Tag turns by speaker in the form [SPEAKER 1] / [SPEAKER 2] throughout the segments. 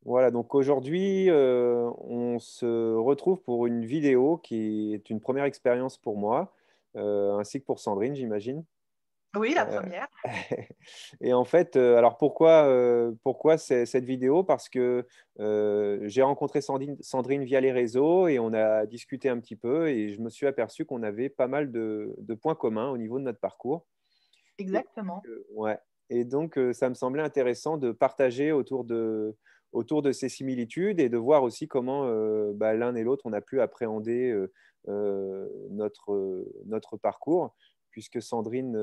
[SPEAKER 1] Voilà, donc aujourd'hui, on se retrouve pour une vidéo qui est une première expérience pour moi, ainsi que pour Sandrine, j'imagine.
[SPEAKER 2] Oui, la
[SPEAKER 1] Euh,
[SPEAKER 2] première.
[SPEAKER 1] et en fait, alors pourquoi cette vidéo? Parce que j'ai rencontré Sandrine via les réseaux et on a discuté un petit peu et je me suis aperçu qu'on avait pas mal de points communs au niveau de notre parcours. Et,
[SPEAKER 2] Exactement.
[SPEAKER 1] ouais. Et donc, ça me semblait intéressant de partager autour de ces similitudes et de voir aussi comment bah, l'un et l'autre, on a pu appréhender notre parcours, puisque Sandrine,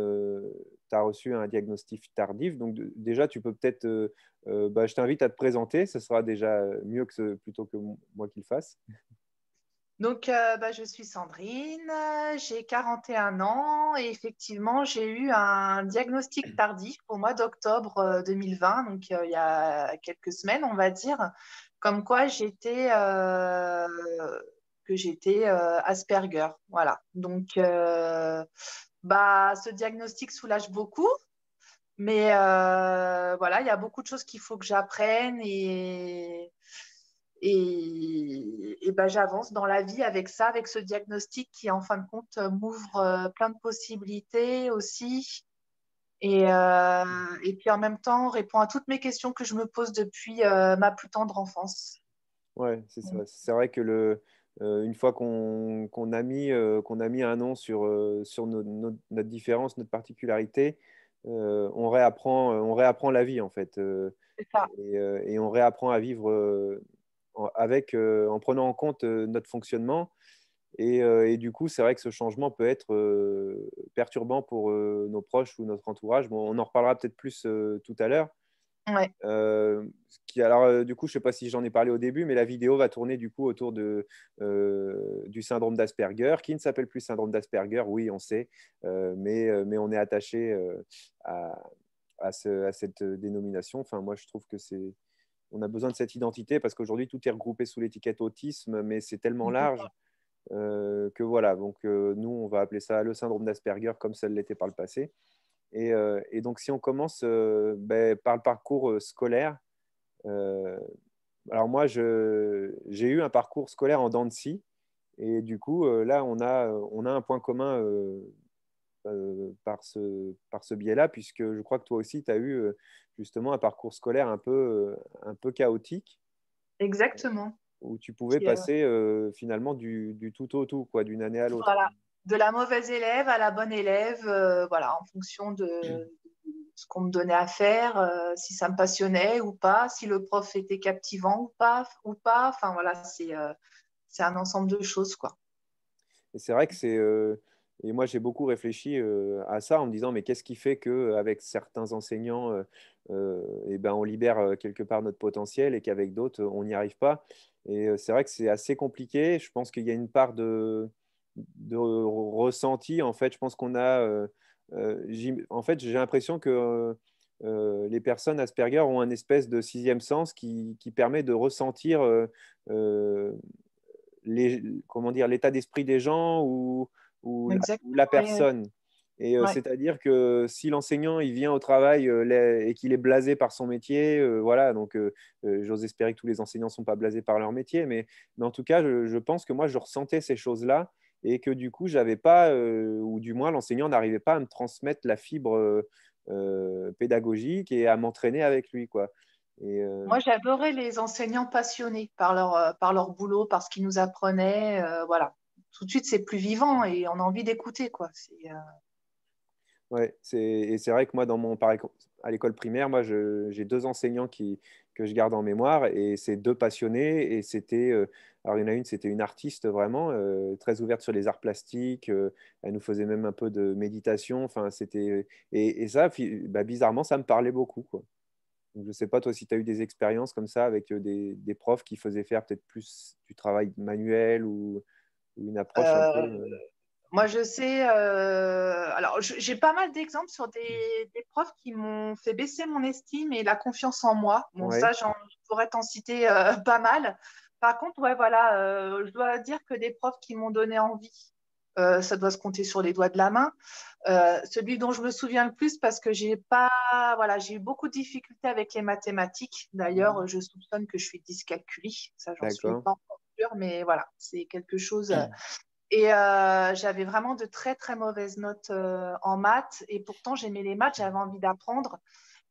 [SPEAKER 1] tu as reçu un diagnostic tardif. Donc, déjà, tu peux peut-être, bah, je t'invite à te présenter, ce sera déjà mieux plutôt que moi qui le fasse.
[SPEAKER 2] Donc, je suis Sandrine, j'ai 41 ans et effectivement, j'ai eu un diagnostic tardif au mois d'octobre 2020, donc il y a quelques semaines, on va dire, comme quoi j'étais Asperger. Voilà. Donc, ce diagnostic soulage beaucoup, mais voilà, il y a beaucoup de choses qu'il faut que j'apprenne et j'avance dans la vie avec ça, avec ce diagnostic qui, en fin de compte, m'ouvre plein de possibilités aussi. Et puis en même temps, répond à toutes mes questions que je me pose depuis ma plus tendre enfance.
[SPEAKER 1] Ouais, c'est ça. C'est vrai que une fois qu'on a mis un nom sur notre différence, notre particularité, on réapprend la vie en fait.
[SPEAKER 2] C'est ça.
[SPEAKER 1] Et on réapprend à vivre en prenant en compte notre fonctionnement. Et du coup, c'est vrai que ce changement peut être perturbant pour nos proches ou notre entourage. Bon, on en reparlera peut-être plus tout à l'heure.
[SPEAKER 2] Ouais.
[SPEAKER 1] Alors, du coup, je ne sais pas si j'en ai parlé au début, mais la vidéo va tourner du coup autour du syndrome d'Asperger, qui ne s'appelle plus syndrome d'Asperger, oui, on sait, mais on est attaché à, à cette dénomination. Enfin, moi, je trouve que on a besoin de cette identité parce qu'aujourd'hui, tout est regroupé sous l'étiquette autisme, mais c'est tellement
[SPEAKER 2] C'est
[SPEAKER 1] large
[SPEAKER 2] ça.
[SPEAKER 1] que voilà. Donc, nous, on va appeler ça le syndrome d'Asperger comme ça l'était par le passé. Et donc, si on commence par le parcours scolaire, euh, alors moi, j'ai eu un parcours scolaire en dents de scie. Et du coup, là, on a un point commun par ce biais-là, puisque je crois que toi aussi, tu as eu justement un parcours scolaire un peu chaotique,
[SPEAKER 2] Exactement.
[SPEAKER 1] où tu pouvais
[SPEAKER 2] Qui,
[SPEAKER 1] passer finalement du tout au tout, quoi, d'une année à l'autre.
[SPEAKER 2] voilà. De la mauvaise élève à la bonne élève, voilà, en fonction de ce qu'on me donnait à faire, si ça me passionnait ou pas, si le prof était captivant ou pas. Enfin voilà, c'est un ensemble de choses, quoi.
[SPEAKER 1] Et c'est vrai que et moi, j'ai beaucoup réfléchi à ça en me disant, mais qu'est-ce qui fait qu'avec certains enseignants, eh ben, on libère quelque part notre potentiel et qu'avec d'autres, on n'y arrive pas. Et c'est vrai que c'est assez compliqué. Je pense qu'il y a une part de ressenti. En fait, je pense qu'on a. En fait, j'ai l'impression que les personnes Asperger ont un espèce de sixième sens qui permet de ressentir euh, comment dire, l'état d'esprit des gens ou la
[SPEAKER 2] Oui, oui.
[SPEAKER 1] personne. Et
[SPEAKER 2] Ouais.
[SPEAKER 1] c'est-à-dire que si l'enseignant il vient au travail et qu'il est blasé par son métier, voilà, donc j'ose espérer que tous les enseignants ne sont pas blasés par leur métier, mais en tout cas, je pense que moi, je ressentais ces choses-là et que du coup, j'avais pas, ou du moins l'enseignant n'arrivait pas à me transmettre la fibre pédagogique et à m'entraîner avec lui, quoi. Et,
[SPEAKER 2] Moi, j'adorais les enseignants passionnés par leur boulot, par ce qu'ils nous apprenaient. Voilà. Tout de suite, c'est plus vivant et on a envie d'écouter, quoi.
[SPEAKER 1] Ouais, et c'est vrai que moi, à l'école primaire, moi, j'ai deux enseignants que je garde en mémoire et c'est deux passionnés. Et alors il y en a une, c'était une artiste vraiment, très ouverte sur les arts plastiques. Elle nous faisait même un peu de méditation. Enfin, et ça, bah, bizarrement, ça me parlait beaucoup, quoi. Donc, je ne sais pas, toi, si tu as eu des expériences comme ça avec des profs qui faisaient faire peut-être plus du travail manuel ou une approche un peu.
[SPEAKER 2] Euh, Moi, je sais. Alors, j'ai pas mal d'exemples sur des profs qui m'ont fait baisser mon estime et la confiance en moi. Bon, ça,
[SPEAKER 1] Ouais.
[SPEAKER 2] je pourrais t'en citer pas mal. Par contre, ouais, voilà, je dois dire que des profs qui m'ont donné envie. Ça doit se compter sur les doigts de la main. Celui dont je me souviens le plus parce que j'ai eu beaucoup de difficultés avec les mathématiques. D'ailleurs, je soupçonne que je suis dyscalculie. Ça, j'en suis
[SPEAKER 1] D'accord.
[SPEAKER 2] pas encore sûre, mais voilà, c'est quelque chose. Et j'avais vraiment de très, très mauvaises notes en maths. Et pourtant, j'aimais les maths, j'avais envie d'apprendre.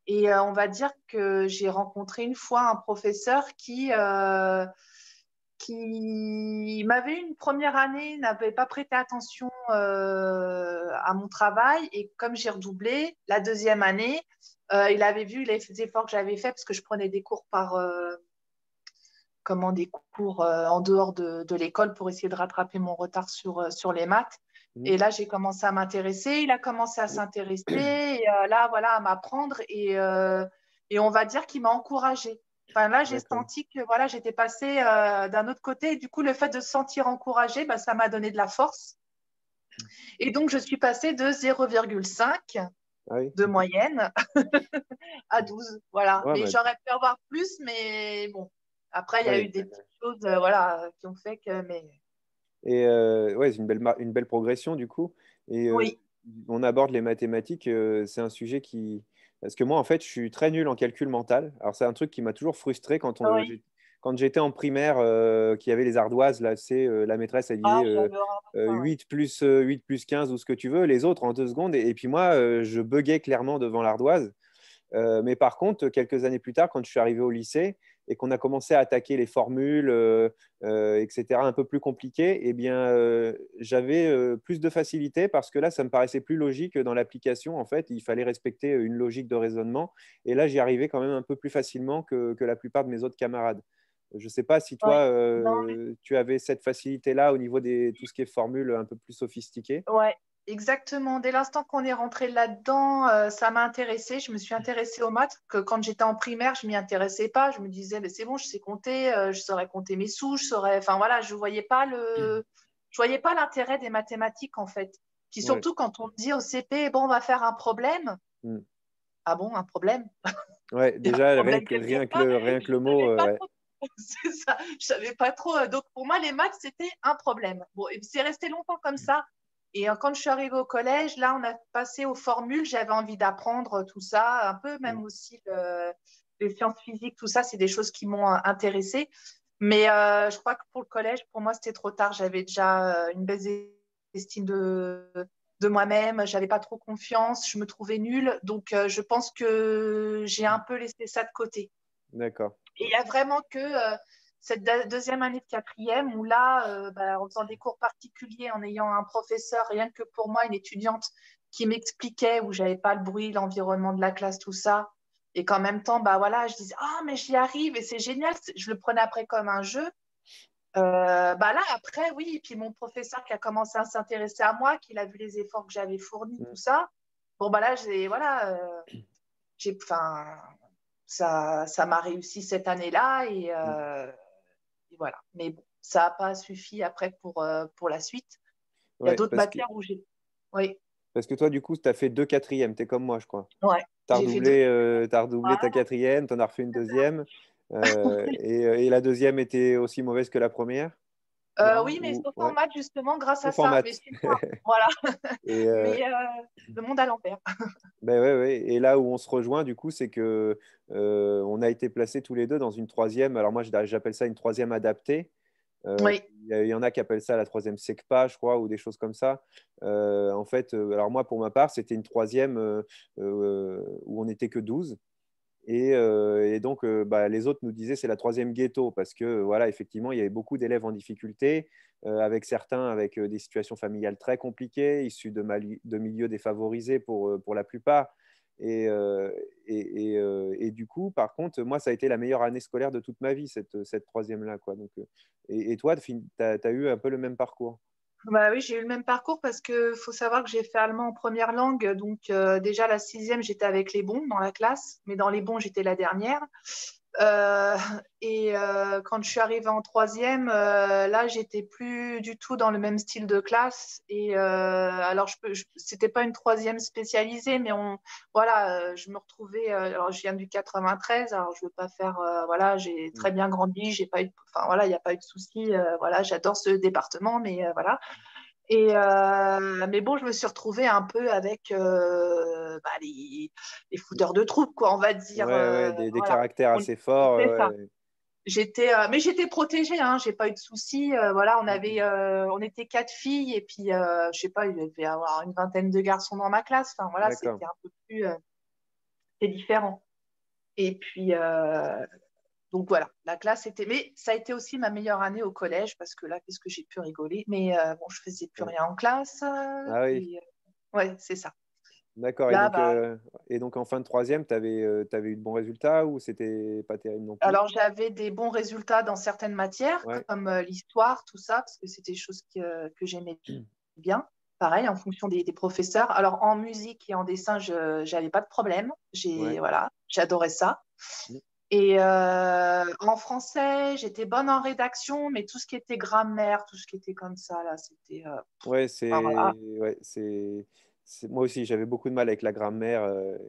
[SPEAKER 2] Et on va dire que j'ai rencontré une fois un professeur qui m'avait une première année, n'avait pas prêté attention à mon travail. Et comme j'ai redoublé, la deuxième année, il avait vu les efforts que j'avais faits parce que je prenais des cours des cours en dehors de l'école pour essayer de rattraper mon retard sur les maths.
[SPEAKER 1] Mhm.
[SPEAKER 2] Et là, j'ai commencé à m'intéresser. Il a commencé à s'intéresser et là, voilà, à m'apprendre. Et on va dire qu'il m'a encouragée. Enfin, là, j'ai
[SPEAKER 1] D'accord.
[SPEAKER 2] senti que voilà, j'étais passée d'un autre côté. Et du coup, le fait de se sentir encouragée, bah, ça m'a donné de la force. Et donc, je suis passée de 0,5
[SPEAKER 1] Ah oui.
[SPEAKER 2] de moyenne à 12. Voilà.
[SPEAKER 1] Ouais,
[SPEAKER 2] Mais
[SPEAKER 1] bah,
[SPEAKER 2] j'aurais pu avoir plus, mais bon. Après, il y a eu
[SPEAKER 1] ouais.
[SPEAKER 2] des petites choses voilà, qui ont fait que. Mais...
[SPEAKER 1] Et ouais, c'est une belle progression du coup. Et
[SPEAKER 2] Oui,
[SPEAKER 1] on aborde les mathématiques, c'est un sujet qui... Parce que moi, en fait, je suis très nul en calcul mental. Alors, c'est un truc qui m'a toujours frustré
[SPEAKER 2] oui.
[SPEAKER 1] quand j'étais en primaire, qu'il y avait les ardoises, là, c'est la maîtresse, elle
[SPEAKER 2] Ah,
[SPEAKER 1] disait
[SPEAKER 2] j'avais horreur de ça, ouais.
[SPEAKER 1] 8 plus 15 ou ce que tu veux, les autres en 2 secondes. Et puis moi, je buguais clairement devant l'ardoise. Mais par contre, quelques années plus tard, quand je suis arrivé au lycée et qu'on a commencé à attaquer les formules, etc., un peu plus compliquées, eh bien, j'avais plus de facilité parce que là, ça me paraissait plus logique dans l'application. En fait, il fallait respecter une logique de raisonnement. Et là, j'y arrivais quand même un peu plus facilement que la plupart de mes autres camarades. Je ne sais pas si toi,
[SPEAKER 2] Ouais. Non,
[SPEAKER 1] tu avais cette facilité-là au niveau de tout ce qui est formules un peu plus sophistiquées.
[SPEAKER 2] ouais, exactement. Dès l'instant qu'on est rentré là-dedans, ça m'a intéressée. Je me suis intéressée aux maths, que quand j'étais en primaire, je m'y intéressais pas. Je me disais, mais c'est bon, je sais compter, je saurais compter mes sous, je saurais. Enfin voilà, je voyais pas l'intérêt des mathématiques en fait. Puis
[SPEAKER 1] Ouais.
[SPEAKER 2] surtout quand on me dit au CP, bon, on va faire un problème.
[SPEAKER 1] Mm.
[SPEAKER 2] Ah bon, un problème?
[SPEAKER 1] Ouais,
[SPEAKER 2] Il y a un
[SPEAKER 1] déjà,
[SPEAKER 2] problème quelque part.
[SPEAKER 1] rien que
[SPEAKER 2] Je
[SPEAKER 1] le mot,
[SPEAKER 2] savais pas
[SPEAKER 1] ouais.
[SPEAKER 2] trop. C'est ça. Je savais pas trop. Donc pour moi, les maths, c'était un problème. Bon, et c'est resté longtemps comme ça. Et quand je suis arrivée au collège, là, on a passé aux formules. J'avais envie d'apprendre tout ça, un peu
[SPEAKER 1] Mm.
[SPEAKER 2] même aussi les sciences physiques, tout ça, c'est des choses qui m'ont intéressée. Mais je crois que pour le collège, pour moi, c'était trop tard. J'avais déjà une baisse d'estime de moi-même. J'avais pas trop confiance. Je me trouvais nulle. Donc, je pense que j'ai un peu laissé ça de côté.
[SPEAKER 1] D'accord.
[SPEAKER 2] Et il y a vraiment que cette deuxième année de quatrième où là, en faisant des cours particuliers, en ayant un professeur, rien que pour moi, une étudiante qui m'expliquait où j'avais pas le bruit, l'environnement de la classe, tout ça, et qu'en même temps, bah voilà, je disais ah mais j'y arrive et c'est génial. Je le prenais après comme un jeu. Bah là après oui, et puis mon professeur qui a commencé à s'intéresser à moi, qui a vu les efforts que j'avais fournis,
[SPEAKER 1] Mm.
[SPEAKER 2] tout ça. Bon bah là j'ai voilà, enfin ça m'a réussi cette année-là
[SPEAKER 1] Mm.
[SPEAKER 2] et voilà. Mais bon, ça n'a pas suffi après pour la suite. Il y a
[SPEAKER 1] Ouais,
[SPEAKER 2] d'autres matières où j'ai. Oui,
[SPEAKER 1] parce que toi, du coup, tu as fait 2 quatrièmes. Tu es comme moi, je crois.
[SPEAKER 2] ouais, j'ai fait deux.
[SPEAKER 1] T'as redoublé ta quatrième, tu en as refait une deuxième. Et la deuxième était aussi mauvaise que la première? Non?
[SPEAKER 2] Oui, mais
[SPEAKER 1] Ou...
[SPEAKER 2] sauf en
[SPEAKER 1] Ouais,
[SPEAKER 2] maths, justement, grâce à
[SPEAKER 1] sauf en
[SPEAKER 2] ça. Mais
[SPEAKER 1] maths.
[SPEAKER 2] sinon, voilà.
[SPEAKER 1] Et,
[SPEAKER 2] Mais le monde à l'envers.
[SPEAKER 1] ben ouais, ouais. Et là où on se rejoint, du coup, c'est que on a été placés tous les deux dans une troisième. Alors moi, j'appelle ça une troisième adaptée.
[SPEAKER 2] Oui,
[SPEAKER 1] Il y en a qui appellent ça la troisième SECPA, je crois, ou des choses comme ça. En fait, alors moi, pour ma part, c'était une troisième où on n'était que 12. Et donc, bah, les autres nous disaient c'est la troisième ghetto parce que, voilà, effectivement, il y avait beaucoup d'élèves en difficulté, avec certains avec des situations familiales très compliquées, issus de milieux défavorisés pour la plupart. Et, euh, et du coup, par contre, moi, ça a été la meilleure année scolaire de toute ma vie, cette troisième-là, quoi. Donc, et toi, tu as eu un peu le même parcours.
[SPEAKER 2] bah oui, j'ai eu le même parcours parce que faut savoir que j'ai fait allemand en première langue. Donc, déjà, la sixième, j'étais avec les bons dans la classe, mais dans les bons, j'étais la dernière. Euh, quand je suis arrivée en troisième, là, j'étais plus du tout dans le même style de classe. Et alors, c'était pas une troisième spécialisée, mais voilà, je me retrouvais. Alors, je viens du 93, alors je veux pas faire. Voilà, j'ai
[SPEAKER 1] Mm.
[SPEAKER 2] très bien grandi, j'ai pas eu, enfin voilà, il n'y a pas eu de soucis. Voilà, j'adore ce département, mais voilà. Mais bon, je me suis retrouvée un peu avec les fouteurs de troupe, quoi, on va dire.
[SPEAKER 1] Ouais, ouais, des
[SPEAKER 2] Voilà.
[SPEAKER 1] caractères
[SPEAKER 2] On-
[SPEAKER 1] assez forts.
[SPEAKER 2] C'est ça.
[SPEAKER 1] Ouais,
[SPEAKER 2] Mais j'étais protégée, hein, j'ai pas eu de soucis. Voilà,
[SPEAKER 1] ouais.
[SPEAKER 2] on était 4 filles et puis, je sais pas, il devait y avoir une vingtaine de garçons dans ma classe. Enfin, voilà,
[SPEAKER 1] D'accord.
[SPEAKER 2] c'était un peu plus, c'était différent. Et puis, donc voilà, la classe était. Mais ça a été aussi ma meilleure année au collège parce que là, qu'est-ce que j'ai pu rigoler. Mais bon, je faisais plus
[SPEAKER 1] Ouais.
[SPEAKER 2] rien en classe.
[SPEAKER 1] Ah oui,
[SPEAKER 2] Ouais, c'est ça.
[SPEAKER 1] d'accord.
[SPEAKER 2] Là, bah,
[SPEAKER 1] Et donc en fin de troisième, tu avais, eu de bons résultats ou c'était pas terrible non plus?
[SPEAKER 2] alors j'avais des bons résultats dans certaines matières,
[SPEAKER 1] Ouais.
[SPEAKER 2] comme l'histoire, tout ça, parce que c'était des choses que j'aimais bien. Pareil, en fonction des professeurs. Alors en musique et en dessin, je n'avais pas de problème.
[SPEAKER 1] Ouais.
[SPEAKER 2] Voilà, j'adorais ça.
[SPEAKER 1] Mm.
[SPEAKER 2] Et en français, j'étais bonne en rédaction, mais tout ce qui était grammaire, tout ce qui était comme ça, là, c'était.
[SPEAKER 1] Ouais,
[SPEAKER 2] Enfin, voilà.
[SPEAKER 1] moi aussi, j'avais beaucoup de mal avec la grammaire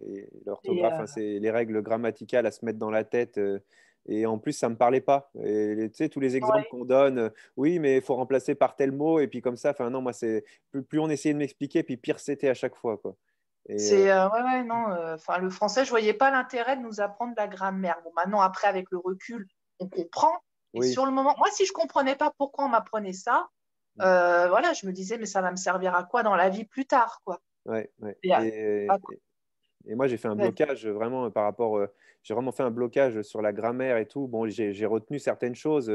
[SPEAKER 1] et
[SPEAKER 2] Et,
[SPEAKER 1] l'orthographe. Hein, c'est les règles grammaticales à se mettre dans la tête. Et en plus, ça me parlait pas. Et tu sais, tous les exemples
[SPEAKER 2] ouais,
[SPEAKER 1] qu'on donne, oui, mais il faut remplacer par tel mot. Et puis comme ça, enfin non, moi, c'est plus on essayait de m'expliquer, puis pire c'était à chaque fois, quoi. Et
[SPEAKER 2] ouais, ouais, non. Enfin, le français, je voyais pas l'intérêt de nous apprendre la grammaire. Bon, maintenant, après, avec le recul, on comprend. Et
[SPEAKER 1] oui,
[SPEAKER 2] sur le moment, moi, si je comprenais pas pourquoi on m'apprenait ça, voilà, je me disais, mais ça va me servir à quoi dans la vie plus tard, quoi.
[SPEAKER 1] ouais, ouais.
[SPEAKER 2] Et, à-
[SPEAKER 1] Et moi, j'ai fait un
[SPEAKER 2] ouais,
[SPEAKER 1] blocage vraiment par rapport. J'ai vraiment fait un blocage sur la grammaire et tout. Bon, j'ai retenu certaines choses,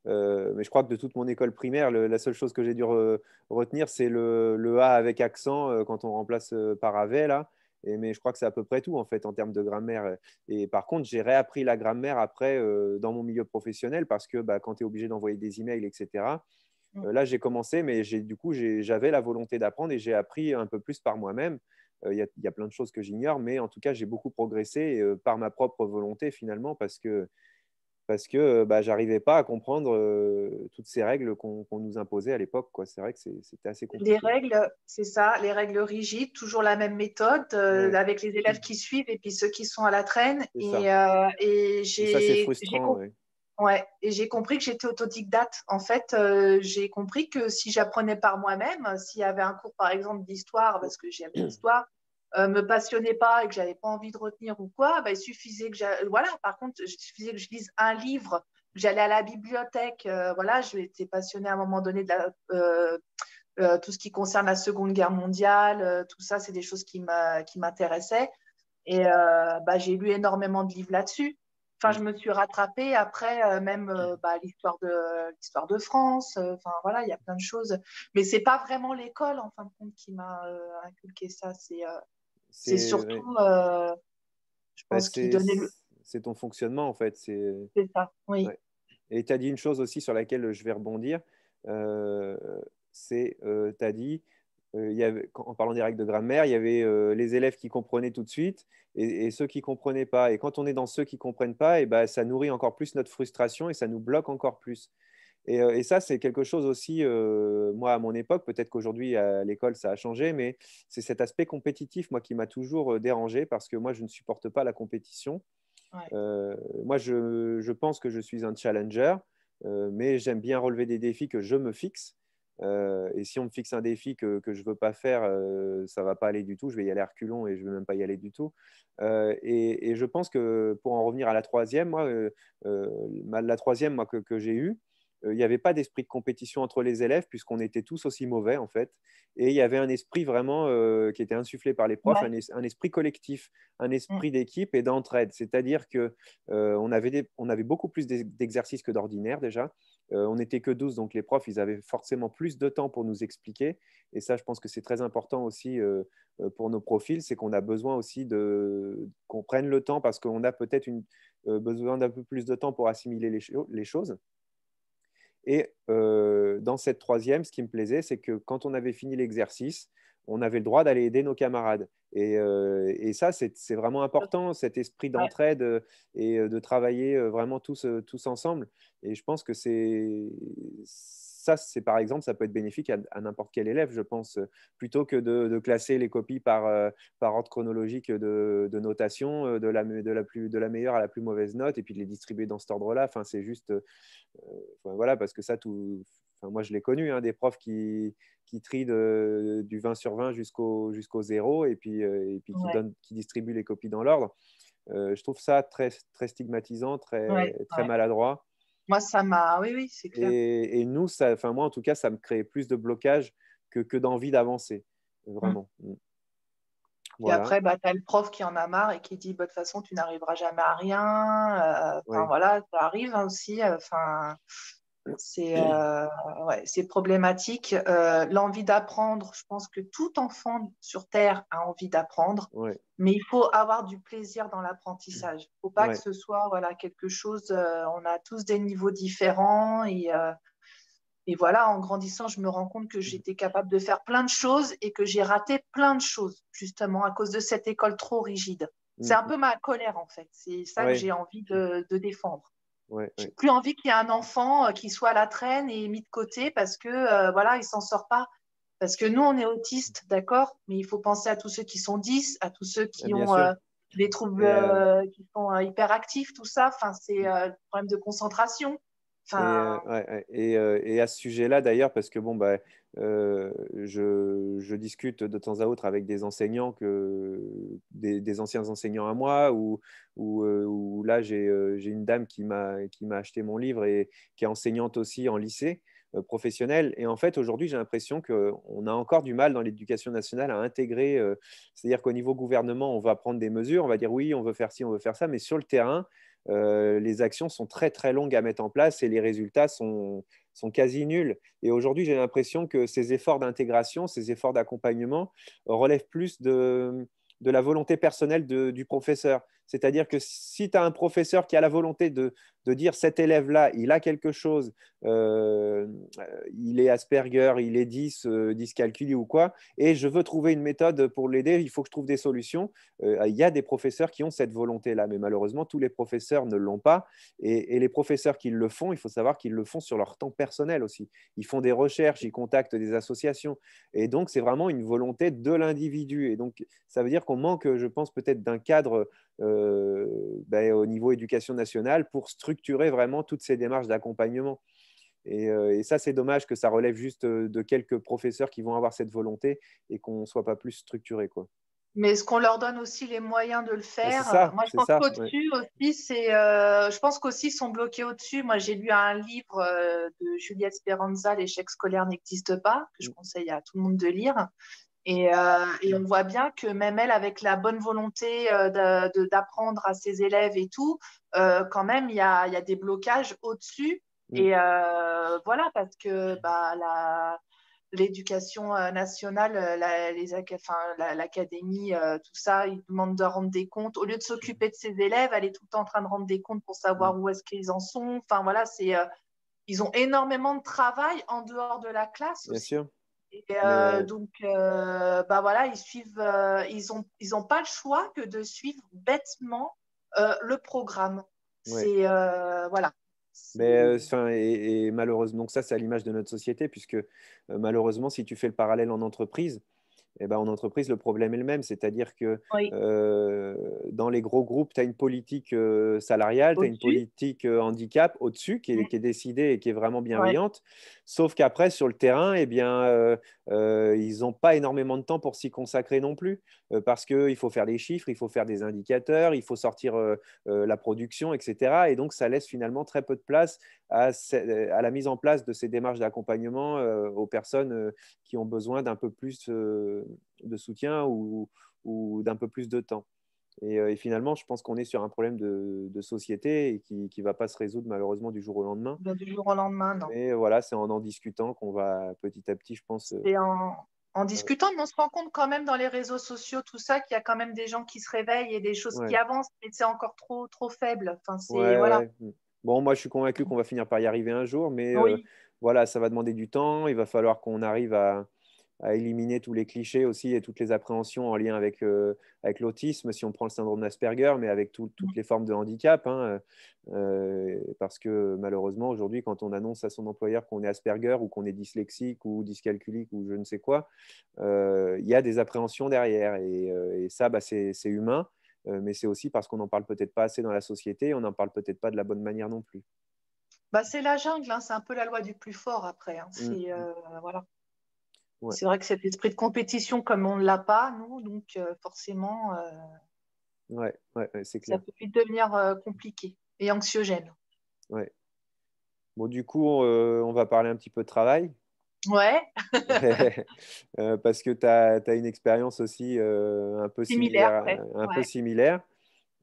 [SPEAKER 1] mais je crois que de toute mon école primaire, la seule chose que j'ai dû retenir, c'est le A avec accent quand on remplace par avait, là. Mais je crois que c'est à peu près tout, en fait, en termes de grammaire. Et par contre, j'ai réappris la grammaire après dans mon milieu professionnel parce que bah, quand tu es obligé d'envoyer des emails, etc., là, j'ai commencé, mais du coup, j'avais la volonté d'apprendre et j'ai appris un peu plus par moi-même. Il y a plein de choses que j'ignore, mais en tout cas, j'ai beaucoup progressé par ma propre volonté finalement parce que bah, j'arrivais pas à comprendre toutes ces règles qu'on nous imposait à l'époque, quoi. C'est vrai que c'était assez
[SPEAKER 2] les
[SPEAKER 1] compliqué.
[SPEAKER 2] règles, c'est ça, les règles rigides, toujours la même méthode,
[SPEAKER 1] Ouais,
[SPEAKER 2] avec les élèves qui suivent et puis ceux qui sont à la traîne.
[SPEAKER 1] c'est ça.
[SPEAKER 2] Et
[SPEAKER 1] Et ça, c'est
[SPEAKER 2] j'ai
[SPEAKER 1] frustrant.
[SPEAKER 2] compris.
[SPEAKER 1] Ouais.
[SPEAKER 2] Ouais, et j'ai compris que j'étais autodidacte. En fait, j'ai compris que si j'apprenais par moi-même, s'il y avait un cours, par exemple, d'histoire, parce que j'aimais l'histoire, me passionnait pas et que j'avais pas envie de retenir ou quoi, bah, il suffisait que voilà. Par contre, il suffisait que je lise un livre, que j'allais à la bibliothèque. Voilà, j'étais passionnée à un moment donné tout ce qui concerne la Seconde Guerre mondiale, tout ça, c'est des choses qui m'intéressaient. Et bah, j'ai lu énormément de livres là-dessus. Enfin, je
[SPEAKER 1] Mm.
[SPEAKER 2] me suis rattrapée après, même bah, l'histoire de France. Enfin, voilà, il y a plein de choses. Mais c'est pas vraiment l'école, en fin de compte, qui m'a inculqué ça. C'est
[SPEAKER 1] Ouais.
[SPEAKER 2] surtout, je
[SPEAKER 1] Bah,
[SPEAKER 2] pense, qui donnait le.
[SPEAKER 1] c'est ton fonctionnement, en fait.
[SPEAKER 2] C'est ça, oui.
[SPEAKER 1] Ouais. Et tu as dit une chose aussi sur laquelle je vais rebondir. Euh, tu as dit, en parlant des règles de grammaire, il y avait les élèves qui comprenaient tout de suite et ceux qui ne comprenaient pas. Et quand on est dans ceux qui ne comprennent pas, et ben, ça nourrit encore plus notre frustration et ça nous bloque encore plus. Et ça, c'est quelque chose aussi, moi, à mon époque, peut-être qu'aujourd'hui, à l'école, ça a changé, mais c'est cet aspect compétitif, moi, qui m'a toujours dérangé parce que moi, je ne supporte pas la compétition.
[SPEAKER 2] Ouais.
[SPEAKER 1] Moi, je pense que je suis un challenger, mais j'aime bien relever des défis que je me fixe. Et si on me fixe un défi que je ne veux pas faire, ça ne va pas aller du tout. Je vais y aller à reculons et je ne vais même pas y aller du tout. Et je pense que pour en revenir à la troisième, moi, la troisième moi, que j'ai eue, il n'y avait pas d'esprit de compétition entre les élèves puisqu'on était tous aussi mauvais en fait. Et il y avait un esprit vraiment qui était insufflé par les profs,
[SPEAKER 2] Ouais.
[SPEAKER 1] un esprit collectif, un
[SPEAKER 2] Mm.
[SPEAKER 1] esprit d'équipe et d'entraide. C'est-à-dire que on avait beaucoup plus d'exercices que d'ordinaire déjà. On n'était que 12, donc les profs, ils avaient forcément plus de temps pour nous expliquer. Et ça, je pense que c'est très important aussi pour nos profils, c'est qu'on a besoin aussi qu'on prenne le temps parce qu'on a peut-être besoin d'un peu plus de temps pour assimiler les choses. Et dans cette troisième, ce qui me plaisait, c'est que quand on avait fini l'exercice, on avait le droit d'aller aider nos camarades. Et ça, c'est vraiment important, cet esprit
[SPEAKER 2] Ouais.
[SPEAKER 1] d'entraide et de travailler vraiment tous ensemble. Et je pense que c'est par exemple, ça peut être bénéfique à n'importe quel élève, je pense, plutôt que de classer les copies par ordre chronologique de notation, de la meilleure à la plus mauvaise note, et puis de les distribuer dans cet ordre-là. Enfin, c'est juste, enfin, voilà, parce que ça, enfin, moi, je l'ai connu, hein, des profs qui trient du 20 sur 20 jusqu'au 0 et puis
[SPEAKER 2] Ouais,
[SPEAKER 1] qui distribuent les copies dans l'ordre. Je trouve ça très, très stigmatisant,
[SPEAKER 2] ouais,
[SPEAKER 1] très
[SPEAKER 2] ouais.
[SPEAKER 1] maladroit.
[SPEAKER 2] Moi, ça m'a. Oui, oui, c'est clair.
[SPEAKER 1] Et nous, enfin, moi, en tout cas, ça me crée plus de blocage que d'envie d'avancer.
[SPEAKER 2] Mm.
[SPEAKER 1] Vraiment.
[SPEAKER 2] Puis
[SPEAKER 1] Voilà.
[SPEAKER 2] après, bah, tu as le prof qui en a marre et qui dit bah, de toute façon, tu n'arriveras jamais à rien. Enfin,
[SPEAKER 1] Oui.
[SPEAKER 2] voilà, ça arrive hein, aussi. Enfin, ouais, c'est problématique. L'envie d'apprendre, je pense que tout enfant sur Terre a envie d'apprendre,
[SPEAKER 1] Ouais.
[SPEAKER 2] mais il faut avoir du plaisir dans l'apprentissage. Il ne faut pas que
[SPEAKER 1] Ouais.
[SPEAKER 2] ce soit voilà, quelque chose. On a tous des niveaux différents et voilà, en grandissant, je me rends compte que j'étais capable de faire plein de choses et que j'ai raté plein de choses, justement, à cause de cette école trop rigide. C'est un peu ma colère, en fait. C'est ça que
[SPEAKER 1] Ouais.
[SPEAKER 2] j'ai envie de défendre.
[SPEAKER 1] Ouais.
[SPEAKER 2] J'ai
[SPEAKER 1] Ouais.
[SPEAKER 2] plus envie qu'il y ait un enfant qui soit à la traîne et mis de côté parce que voilà, il s'en sort pas. Parce que nous, on est autistes, d'accord, mais il faut penser à tous ceux qui sont 10, à tous ceux qui
[SPEAKER 1] Bien
[SPEAKER 2] ont
[SPEAKER 1] sûr.
[SPEAKER 2] des troubles
[SPEAKER 1] Et,
[SPEAKER 2] qui sont hyperactifs, tout ça. Enfin, c'est problème de concentration. Enfin,
[SPEAKER 1] ouais, ouais. Et à ce sujet-là, d'ailleurs, parce que bon, bah, je discute de temps à autre avec des enseignants, des anciens enseignants à moi, où là, j'ai une dame qui m'a acheté mon livre et qui est enseignante aussi en lycée professionnel. Et en fait, aujourd'hui, j'ai l'impression qu'on a encore du mal dans l'éducation nationale à intégrer, c'est-à-dire qu'au niveau gouvernement, on va prendre des mesures, on va dire oui, on veut faire ci, on veut faire ça, mais sur le terrain, les actions sont très très longues à mettre en place et les résultats sont quasi nuls. Et aujourd'hui, j'ai l'impression que ces efforts d'intégration, ces efforts d'accompagnement relèvent plus de la volonté personnelle du professeur. C'est-à-dire que si tu as un professeur qui a la volonté de dire cet élève-là, il a quelque chose, euh, il est Asperger, il est dyscalculie ou quoi, et je veux trouver une méthode pour l'aider, il faut que je trouve des solutions. Il y a des professeurs qui ont cette volonté-là, mais malheureusement, tous les professeurs ne l'ont pas. Et les professeurs qui le font, il faut savoir qu'ils le font sur leur temps personnel aussi. Ils font des recherches, ils contactent des associations. Et donc, c'est vraiment une volonté de l'individu. Et donc, ça veut dire qu'on manque, je pense, peut-être d'un cadre au niveau éducation nationale pour structurer vraiment toutes ces démarches d'accompagnement. Et ça, c'est dommage que ça relève juste de quelques professeurs qui vont avoir cette volonté et qu'on ne soit pas plus structuré, quoi.
[SPEAKER 2] mais est-ce qu'on leur donne aussi les moyens de le
[SPEAKER 1] Ben,
[SPEAKER 2] faire? Moi, je
[SPEAKER 1] c'est
[SPEAKER 2] pense
[SPEAKER 1] ça. Ouais.
[SPEAKER 2] qu'au-dessus aussi, je pense qu'aussi ils sont bloqués au-dessus. Moi, j'ai lu un livre de Juliette Speranza, L'échec scolaire n'existe pas, que je conseille à tout le monde de lire. Et on voit bien que même elle, avec la bonne volonté d'apprendre à ses élèves et tout, quand même, il y a des blocages au-dessus.
[SPEAKER 1] Mm.
[SPEAKER 2] Et voilà, parce que bah, l'éducation nationale, enfin, l'académie, tout ça, ils demandent de rendre des comptes. Au lieu de s'occuper de ses élèves, elle est tout le temps en train de rendre des comptes pour
[SPEAKER 1] Mm.
[SPEAKER 2] savoir où est-ce qu'ils en sont. Enfin, voilà, ils ont énormément de travail en dehors de la classe
[SPEAKER 1] Bien
[SPEAKER 2] aussi.
[SPEAKER 1] sûr.
[SPEAKER 2] Et
[SPEAKER 1] Mais
[SPEAKER 2] donc, bah voilà, ils ont pas le choix que de suivre bêtement le programme.
[SPEAKER 1] ouais.
[SPEAKER 2] C'est voilà.
[SPEAKER 1] Mais
[SPEAKER 2] C'est
[SPEAKER 1] enfin, et malheureusement, donc ça, c'est à l'image de notre société, puisque malheureusement, si tu fais le parallèle en entreprise, eh ben, en entreprise, le problème est le même. C'est-à-dire que
[SPEAKER 2] oui,
[SPEAKER 1] dans les gros groupes, tu as une politique salariale, tu as une
[SPEAKER 2] au-dessus.
[SPEAKER 1] politique handicap au-dessus qui est décidée et qui est vraiment
[SPEAKER 2] Ouais.
[SPEAKER 1] bienveillante. Sauf qu'après, sur le terrain, eh bien, ils n'ont pas énormément de temps pour s'y consacrer non plus. Parce qu'il faut faire des chiffres, il faut faire des indicateurs, il faut sortir la production, etc. Et donc, ça laisse finalement très peu de place à la mise en place de ces démarches d'accompagnement aux personnes qui ont besoin d'un peu plus de soutien ou d'un peu plus de temps. Et finalement, je pense qu'on est sur un problème de société et qui ne va pas se résoudre malheureusement du jour au lendemain.
[SPEAKER 2] Du jour au lendemain, non.
[SPEAKER 1] Mais voilà, c'est en discutant qu'on va petit à petit, je pense.
[SPEAKER 2] C'est en discutant, mais on se rend compte quand même dans les réseaux sociaux, tout ça, qu'il y a quand même des gens qui se réveillent et des choses qui
[SPEAKER 1] Ouais,
[SPEAKER 2] avancent, mais c'est encore trop faible. Enfin, c'est
[SPEAKER 1] ouais,
[SPEAKER 2] voilà.
[SPEAKER 1] ouais. Bon, moi, je suis convaincu qu'on va finir par y arriver un jour, mais
[SPEAKER 2] Oui,
[SPEAKER 1] voilà, ça va demander du temps. Il va falloir qu'on arrive à éliminer tous les clichés aussi et toutes les appréhensions en lien avec l'autisme, si on prend le syndrome d'Asperger, mais avec toutes les formes de handicap. Hein, parce que malheureusement, aujourd'hui, quand on annonce à son employeur qu'on est Asperger ou qu'on est dyslexique ou dyscalculique ou je ne sais quoi, il y a des appréhensions derrière. Et ça, bah, c'est humain, mais c'est aussi parce qu'on n'en parle peut-être pas assez dans la société, on n'en parle peut-être pas de la bonne manière non plus.
[SPEAKER 2] Bah, c'est la jungle, hein, c'est un peu la loi du plus fort après, hein.
[SPEAKER 1] Mm,
[SPEAKER 2] Voilà.
[SPEAKER 1] ouais,
[SPEAKER 2] C'est vrai que cet esprit de compétition, comme on ne l'a pas, nous, donc forcément,
[SPEAKER 1] ouais, ouais, ouais, c'est
[SPEAKER 2] ça
[SPEAKER 1] clair.
[SPEAKER 2] peut vite devenir compliqué et anxiogène.
[SPEAKER 1] Ouais. Bon, du coup, on va parler un petit peu de travail.
[SPEAKER 2] Ouais,
[SPEAKER 1] Parce que tu as une expérience aussi
[SPEAKER 2] similaire presque.
[SPEAKER 1] un peu
[SPEAKER 2] Ouais.
[SPEAKER 1] similaire.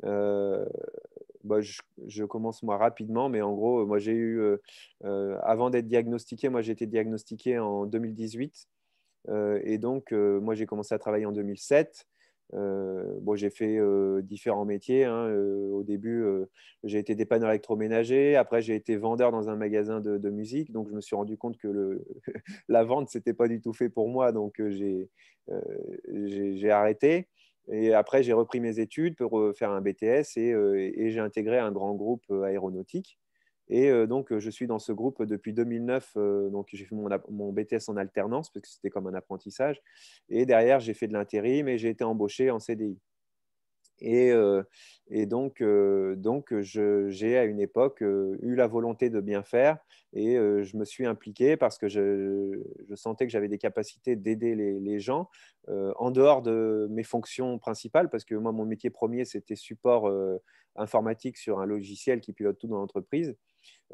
[SPEAKER 1] Euh, bah, je commence moi rapidement, mais en gros, moi j'ai eu, avant d'être diagnostiqué, moi j'ai été diagnostiqué en 2018. Et donc, moi j'ai commencé à travailler en 2007. Bon, j'ai fait différents métiers, hein. Au début, j'ai été dépanneur électroménager. Après, j'ai été vendeur dans un magasin de musique. Donc, je me suis rendu compte que la vente, c'était pas du tout fait pour moi. Donc, euh, j'ai arrêté. Et après, j'ai repris mes études pour faire un BTS et j'ai intégré un grand groupe aéronautique. Et donc, je suis dans ce groupe depuis 2009. Donc, j'ai fait mon BTS en alternance parce que c'était comme un apprentissage. Et derrière, j'ai fait de l'intérim et j'ai été embauché en CDI. Et, euh, et donc j'ai à une époque eu la volonté de bien faire et je me suis impliqué parce que je sentais que j'avais des capacités d'aider les gens en dehors de mes fonctions principales parce que moi, mon métier premier, c'était support informatique sur un logiciel qui pilote tout dans l'entreprise.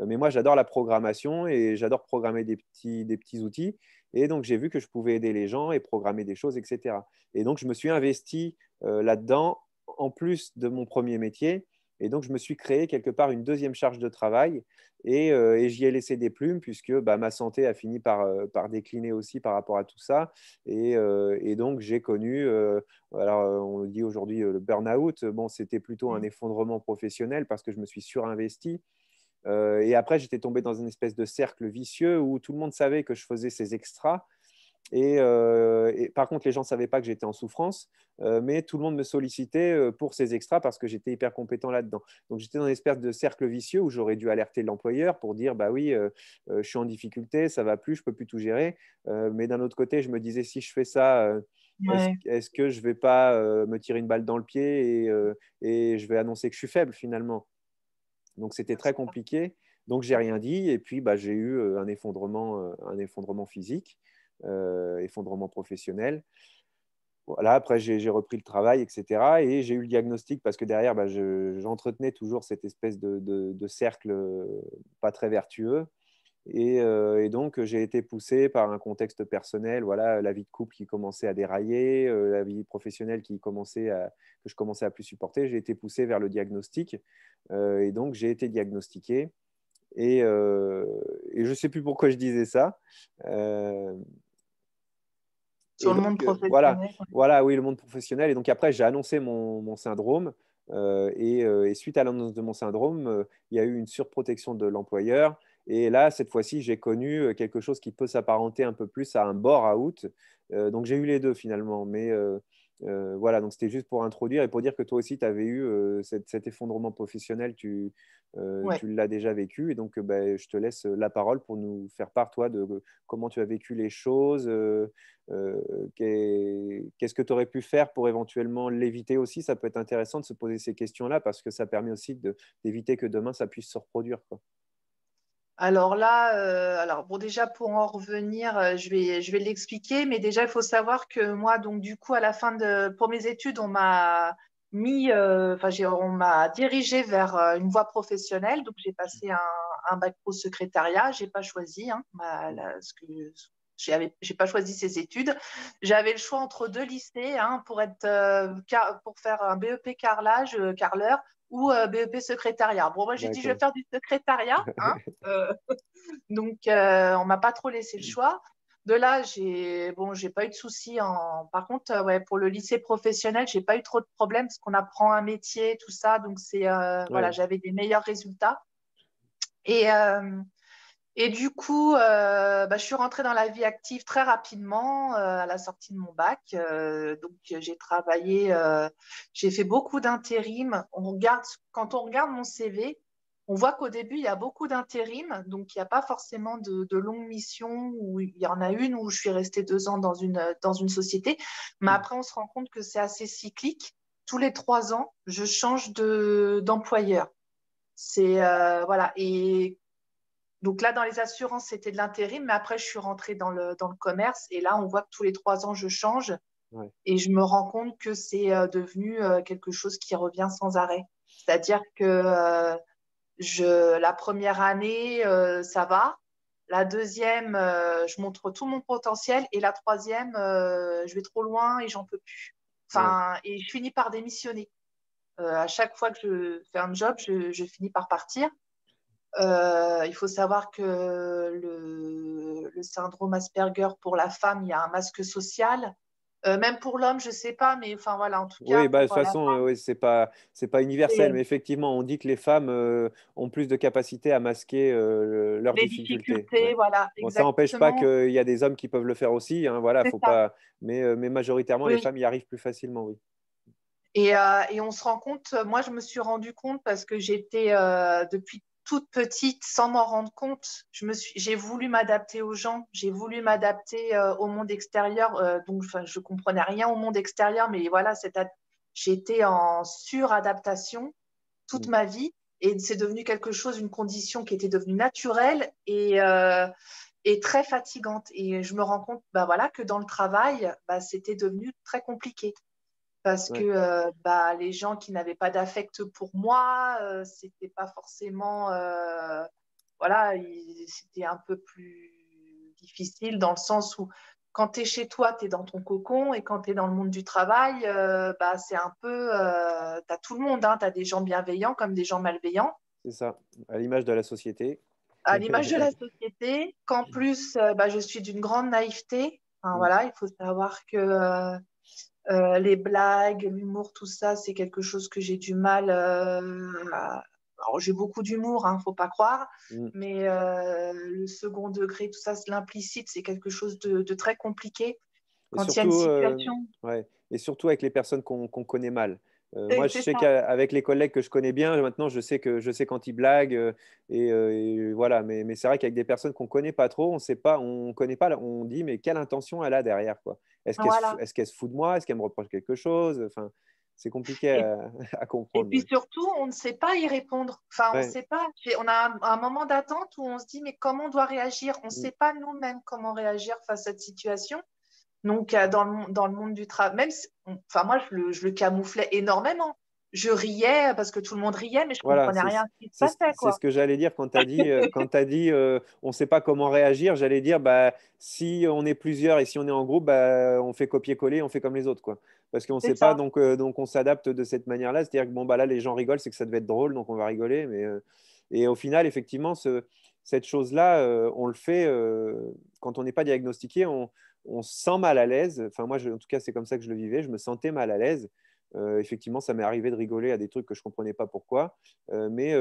[SPEAKER 1] Mais moi, j'adore la programmation et j'adore programmer des petits outils. Et donc, j'ai vu que je pouvais aider les gens et programmer des choses, etc. Et donc, je me suis investi là-dedans en plus de mon premier métier. Et donc, je me suis créé quelque part une deuxième charge de travail et j'y ai laissé des plumes puisque bah, ma santé a fini par décliner aussi par rapport à tout ça. Et donc, j'ai connu, alors on dit aujourd'hui le burn-out. Bon, c'était plutôt un effondrement professionnel parce que je me suis surinvesti. Et après, j'étais tombé dans une espèce de cercle vicieux où tout le monde savait que je faisais ces extras. Et par contre, les gens ne savaient pas que j'étais en souffrance, mais tout le monde me sollicitait pour ces extras parce que j'étais hyper compétent là-dedans. Donc, j'étais dans une espèce de cercle vicieux où j'aurais dû alerter l'employeur pour dire, bah oui, je suis en difficulté, ça va plus, je peux plus tout gérer. Mais d'un autre côté, je me disais, si je fais ça,
[SPEAKER 2] Ouais.
[SPEAKER 1] est-ce que je vais pas me tirer une balle dans le pied et je vais annoncer que je suis faible finalement? Donc, c'était très compliqué. Donc, j'ai rien dit. Et puis, bah, j'ai eu un effondrement physique, effondrement professionnel. Voilà, après, j'ai repris le travail, etc. Et j'ai eu le diagnostic parce que derrière, bah, j'entretenais toujours cette espèce de cercle pas très vertueux. Et donc, j'ai été poussé par un contexte personnel, voilà, la vie de couple qui commençait à dérailler, la vie professionnelle que je commençais à plus supporter. J'ai été poussé vers le diagnostic. Et donc, j'ai été diagnostiqué. Et, euh, et je ne sais plus pourquoi je disais ça. Euh,
[SPEAKER 2] Sur
[SPEAKER 1] et
[SPEAKER 2] le
[SPEAKER 1] donc,
[SPEAKER 2] monde
[SPEAKER 1] voilà,
[SPEAKER 2] professionnel.
[SPEAKER 1] voilà, oui, le monde professionnel. Et donc, après, j'ai annoncé mon syndrome. Et suite à l'annonce de mon syndrome, il y a eu une surprotection de l'employeur. Et là, cette fois-ci, j'ai connu quelque chose qui peut s'apparenter un peu plus à un bore-out. Donc, j'ai eu les deux finalement. Mais voilà, donc c'était juste pour introduire et pour dire que toi aussi, tu avais eu cet effondrement professionnel,
[SPEAKER 2] Ouais.
[SPEAKER 1] tu l'as déjà vécu. Et donc, ben, je te laisse la parole pour nous faire part, toi, de comment tu as vécu les choses. Euh, Qu'est-ce que tu aurais pu faire pour éventuellement l'éviter aussi? Ça peut être intéressant de se poser ces questions-là parce que ça permet aussi d'éviter que demain ça puisse se reproduire, quoi.
[SPEAKER 2] Alors là, alors bon, déjà pour en revenir, je vais l'expliquer, mais déjà il faut savoir que moi, donc du coup, à la fin pour mes études, on m'a on m'a dirigé vers une voie professionnelle. Donc j'ai passé un bac pro secrétariat. J'ai pas choisi, hein, j'ai pas choisi ces études. J'avais le choix entre deux lycées, hein, pour faire un BEP carrelage, carreleur ou BEP secrétariat. Bon, moi j'ai dit je vais
[SPEAKER 1] D'accord.
[SPEAKER 2] faire du secrétariat, hein. Donc, on m'a pas trop laissé le choix. De là, j'ai pas eu de soucis. Par contre, ouais, pour le lycée professionnel, j'ai pas eu trop de problèmes parce qu'on apprend un métier, tout ça. Donc, voilà,
[SPEAKER 1] Ouais,
[SPEAKER 2] j'avais des meilleurs résultats. Et, euh, et du coup, bah, je suis rentrée dans la vie active très rapidement à la sortie de mon bac. Donc, j'ai fait beaucoup d'intérim. Quand on regarde mon CV, on voit qu'au début, il y a beaucoup d'intérim. Donc, il n'y a pas forcément de longues missions. Où il y en a une où je suis restée 2 ans dans une société. Mais après, on se rend compte que c'est assez cyclique. Tous les 3 ans, je change d'employeur. Voilà. Et Donc là, dans les assurances, c'était de l'intérim, mais après, je suis rentrée dans le commerce. Et là, on voit que tous les 3 ans, je change.
[SPEAKER 1] Ouais.
[SPEAKER 2] Et je me rends compte que c'est devenu quelque chose qui revient sans arrêt. C'est-à-dire que la première année, ça va. La deuxième, je montre tout mon potentiel. Et la troisième, je vais trop loin et j'en peux plus.
[SPEAKER 1] Ouais.
[SPEAKER 2] Enfin, et je finis par démissionner. À chaque fois que je fais un job, je finis par partir. Il faut savoir que le syndrome Asperger pour la femme, il y a un masque social. Même pour l'homme, je ne sais pas, mais enfin voilà, en tout cas,
[SPEAKER 1] Oui, bah, de toute
[SPEAKER 2] pour la
[SPEAKER 1] façon,
[SPEAKER 2] femme,
[SPEAKER 1] oui, c'est pas universel,
[SPEAKER 2] c'est
[SPEAKER 1] mais effectivement, on dit que les femmes ont plus de capacité à masquer leurs
[SPEAKER 2] les
[SPEAKER 1] difficultés. Ouais.
[SPEAKER 2] difficultés, voilà,
[SPEAKER 1] Bon, ça n'empêche pas
[SPEAKER 2] exactement,
[SPEAKER 1] qu'il y a des hommes qui peuvent le faire aussi, hein, voilà,
[SPEAKER 2] c'est
[SPEAKER 1] faut
[SPEAKER 2] ça.
[SPEAKER 1] pas. Mais majoritairement, les
[SPEAKER 2] Oui.
[SPEAKER 1] femmes y arrivent plus facilement, oui.
[SPEAKER 2] Et on se rend compte, moi je me suis rendu compte parce que j'étais depuis toute petite, sans m'en rendre compte, j'ai voulu m'adapter aux gens, j'ai voulu m'adapter au monde extérieur, donc enfin, je comprenais rien au monde extérieur, mais voilà, j'étais en suradaptation toute
[SPEAKER 1] Mm.
[SPEAKER 2] ma vie et c'est devenu quelque chose, une condition qui était devenue naturelle et très fatigante. Et je me rends compte bah, voilà, que dans le travail, bah, c'était devenu très compliqué parce que
[SPEAKER 1] Ouais.
[SPEAKER 2] bah, les gens qui n'avaient pas d'affect pour moi, c'était pas forcément, voilà, c'était un peu plus difficile dans le sens où quand tu es chez toi, tu es dans ton cocon et quand tu es dans le monde du travail, bah, c'est un peu, tu as tout le monde, hein, tu as des gens bienveillants comme des gens malveillants,
[SPEAKER 1] C'est ça, à l'image de la société.
[SPEAKER 2] à l'image de la société, qu'en plus, bah, je suis d'une grande naïveté. Enfin,
[SPEAKER 1] Mm.
[SPEAKER 2] voilà, il faut savoir que les blagues, l'humour, tout ça, c'est quelque chose que j'ai du mal à... Alors, j'ai beaucoup d'humour, hein, faut pas croire,
[SPEAKER 1] Mm.
[SPEAKER 2] mais le second degré, tout ça, l'implicite, c'est quelque chose de très compliqué.
[SPEAKER 1] Et
[SPEAKER 2] Quand il y a une
[SPEAKER 1] surtout,
[SPEAKER 2] situation,
[SPEAKER 1] ouais. Et surtout avec les personnes qu'on connaît mal. Moi, je
[SPEAKER 2] c'est
[SPEAKER 1] sais
[SPEAKER 2] ça.
[SPEAKER 1] qu'avec les collègues que je connais bien, maintenant, je sais quand ils blaguent. Et voilà. Mais c'est vrai qu'avec des personnes qu'on connaît pas trop, on sait pas, on connaît pas, on dit, mais quelle intention elle a derrière, quoi.
[SPEAKER 2] Voilà.
[SPEAKER 1] Est-ce qu'elle se fout de moi? Est-ce qu'elle me reproche quelque chose? Enfin, c'est compliqué
[SPEAKER 2] Et,
[SPEAKER 1] à
[SPEAKER 2] et
[SPEAKER 1] comprendre.
[SPEAKER 2] puis
[SPEAKER 1] Ouais.
[SPEAKER 2] surtout, on ne sait pas y répondre. Enfin, on
[SPEAKER 1] Ouais.
[SPEAKER 2] sait pas. On a un moment d'attente où on se dit, mais comment on doit réagir? On ne
[SPEAKER 1] Mm.
[SPEAKER 2] sait pas nous-mêmes comment réagir face à cette situation. Donc, dans le monde du travail, même si, enfin, moi, je le camouflais énormément. Je riais parce que tout le monde riait, mais je
[SPEAKER 1] Voilà,
[SPEAKER 2] comprenais rien à ce qui se passait,
[SPEAKER 1] c'est
[SPEAKER 2] quoi.
[SPEAKER 1] ce que j'allais dire quand tu as dit on ne sait pas comment réagir. J'allais dire bah, si on est plusieurs et si on est en groupe, bah, on fait copier-coller, on fait comme les autres, quoi. Parce qu'on ne
[SPEAKER 2] C'est
[SPEAKER 1] sait pas,
[SPEAKER 2] ça.
[SPEAKER 1] donc on s'adapte de cette manière-là. C'est-à-dire que bon, bah, là, les gens rigolent, c'est que ça devait être drôle, donc on va rigoler. Et au final, effectivement, cette chose-là, on le fait quand on n'est pas diagnostiqué, on se sent mal à l'aise. Enfin, moi, en tout cas, c'est comme ça que je le vivais. Je me sentais mal à l'aise. Effectivement, ça m'est arrivé de rigoler à des trucs que je ne comprenais pas pourquoi. Mais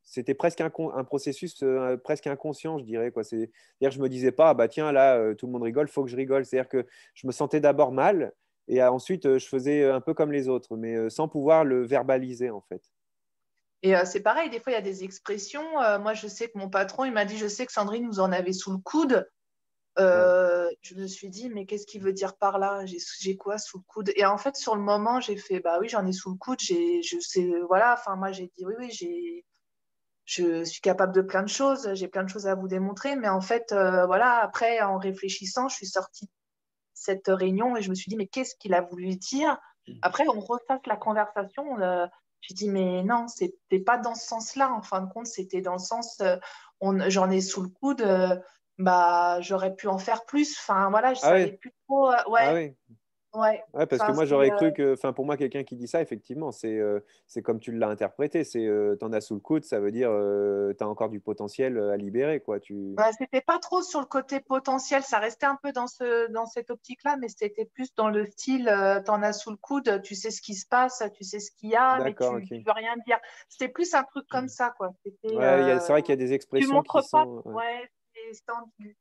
[SPEAKER 1] c'était presque un processus presque inconscient, je dirais, quoi. C'est-à-dire que je me disais pas, ah bah tiens, là, tout le monde rigole, faut que je rigole. C'est-à-dire que je me sentais d'abord mal et ensuite, je faisais un peu comme les autres, mais sans pouvoir le verbaliser, en fait.
[SPEAKER 2] Et c'est pareil, des fois, il y a des expressions. Moi, je sais que mon patron, il m'a dit, je sais que Sandrine, vous en avez sous le coude.
[SPEAKER 1] Ouais.
[SPEAKER 2] Je me suis dit, mais qu'est-ce qu'il veut dire par là? J'ai quoi sous le coude? Et en fait, sur le moment, j'ai fait, bah oui, j'en ai sous le coude. Je sais, voilà, enfin, moi, j'ai dit, oui, oui, je suis capable de plein de choses. J'ai plein de choses à vous démontrer. Mais en fait, voilà, après, en réfléchissant, je suis sortie de cette réunion et je me suis dit, mais qu'est-ce qu'il a voulu dire? Après, on refasse la conversation. J'ai dit, mais non, c'était pas dans ce sens-là. En fin de compte, c'était dans le sens, j'en ai sous le coude. Bah, j'aurais pu en faire plus. Enfin, voilà, je
[SPEAKER 1] Ah
[SPEAKER 2] savais
[SPEAKER 1] oui,
[SPEAKER 2] plus trop.
[SPEAKER 1] ah
[SPEAKER 2] Ouais,
[SPEAKER 1] oui.
[SPEAKER 2] ouais.
[SPEAKER 1] Ouais, parce que
[SPEAKER 2] Enfin,
[SPEAKER 1] moi j'aurais cru que, enfin pour moi quelqu'un qui dit ça, effectivement, c'est comme tu l'as interprété, c'est t'en as sous le coude, ça veut dire t'as encore du potentiel à libérer, quoi.
[SPEAKER 2] bah, c'était pas trop sur le côté potentiel. Ça restait un peu dans cette optique-là, mais c'était plus dans le style, t'en as sous le coude, tu sais ce qui se passe, tu sais ce qu'il y a, mais
[SPEAKER 1] D'accord,
[SPEAKER 2] tu
[SPEAKER 1] ok.
[SPEAKER 2] veux rien dire. C'était plus un truc comme ça, quoi. C'était,
[SPEAKER 1] Ouais, c'est vrai qu'il y a des
[SPEAKER 2] tu
[SPEAKER 1] expressions qui
[SPEAKER 2] montres pas.
[SPEAKER 1] sont, ouais,
[SPEAKER 2] Ouais, c'est ambigu.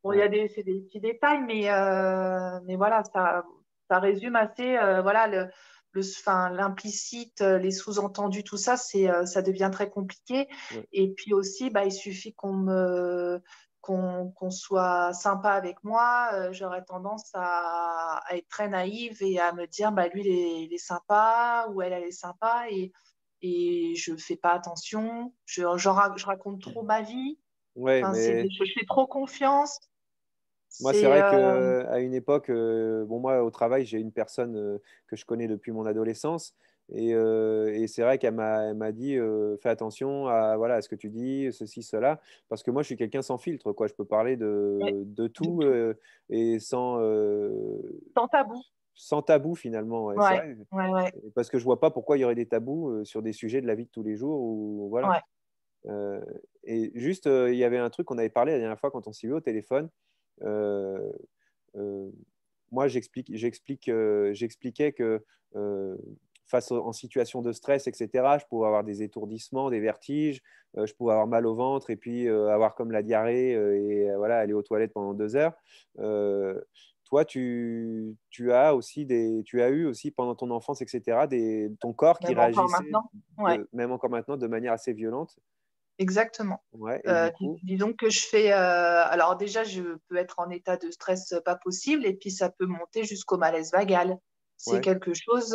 [SPEAKER 2] Bon,
[SPEAKER 1] ouais,
[SPEAKER 2] c'est des petits détails, mais voilà, ça résume assez, voilà, enfin, l'implicite, les sous-entendus, tout ça, ça devient très compliqué.
[SPEAKER 1] ouais.
[SPEAKER 2] Et puis aussi, bah, il suffit qu'on soit sympa avec moi, j'aurais tendance à être très naïve et à me dire, bah, lui, il est sympa ou elle est sympa. et je fais pas attention. Je raconte trop ma vie.
[SPEAKER 1] Ouais,
[SPEAKER 2] Enfin,
[SPEAKER 1] mais
[SPEAKER 2] je fais trop confiance.
[SPEAKER 1] moi, c'est
[SPEAKER 2] C'est
[SPEAKER 1] vrai qu'à une époque, bon, moi, au travail, j'ai une personne que je connais depuis mon adolescence. Et c'est vrai elle m'a dit fais attention à, voilà, à ce que tu dis, ceci, cela. Parce que moi, je suis quelqu'un sans filtre, quoi. Je peux parler
[SPEAKER 2] ouais,
[SPEAKER 1] de
[SPEAKER 2] de
[SPEAKER 1] tout
[SPEAKER 2] tout,
[SPEAKER 1] et sans,
[SPEAKER 2] sans tabou.
[SPEAKER 1] sans tabou, finalement. Ouais, c'est
[SPEAKER 2] Ouais,
[SPEAKER 1] vrai.
[SPEAKER 2] ouais, ouais,
[SPEAKER 1] Parce que je vois pas pourquoi il y aurait des tabous sur des sujets de la vie de tous les jours. Ou, voilà.
[SPEAKER 2] ouais.
[SPEAKER 1] Euh, et juste, il y avait un truc qu'on avait parlé la dernière fois quand on s'est vu au téléphone. Euh, euh, Moi, j'expliquais que euh, en situation de stress, etc., je pouvais avoir des étourdissements, des vertiges, je pouvais avoir mal au ventre et puis avoir comme la diarrhée voilà, aller aux toilettes pendant 2 heures. Euh, Toi, tu as eu aussi pendant ton enfance, etc., ton corps qui
[SPEAKER 2] Même encore
[SPEAKER 1] réagissait,
[SPEAKER 2] maintenant. Ouais.
[SPEAKER 1] même encore maintenant, de manière assez violente.
[SPEAKER 2] Exactement.
[SPEAKER 1] Ouais, et du coup,
[SPEAKER 2] Disons que je fais. Alors, déjà, je peux être en état de stress pas possible, et puis ça peut monter jusqu'au malaise vagal. C'est
[SPEAKER 1] ouais,
[SPEAKER 2] quelque chose,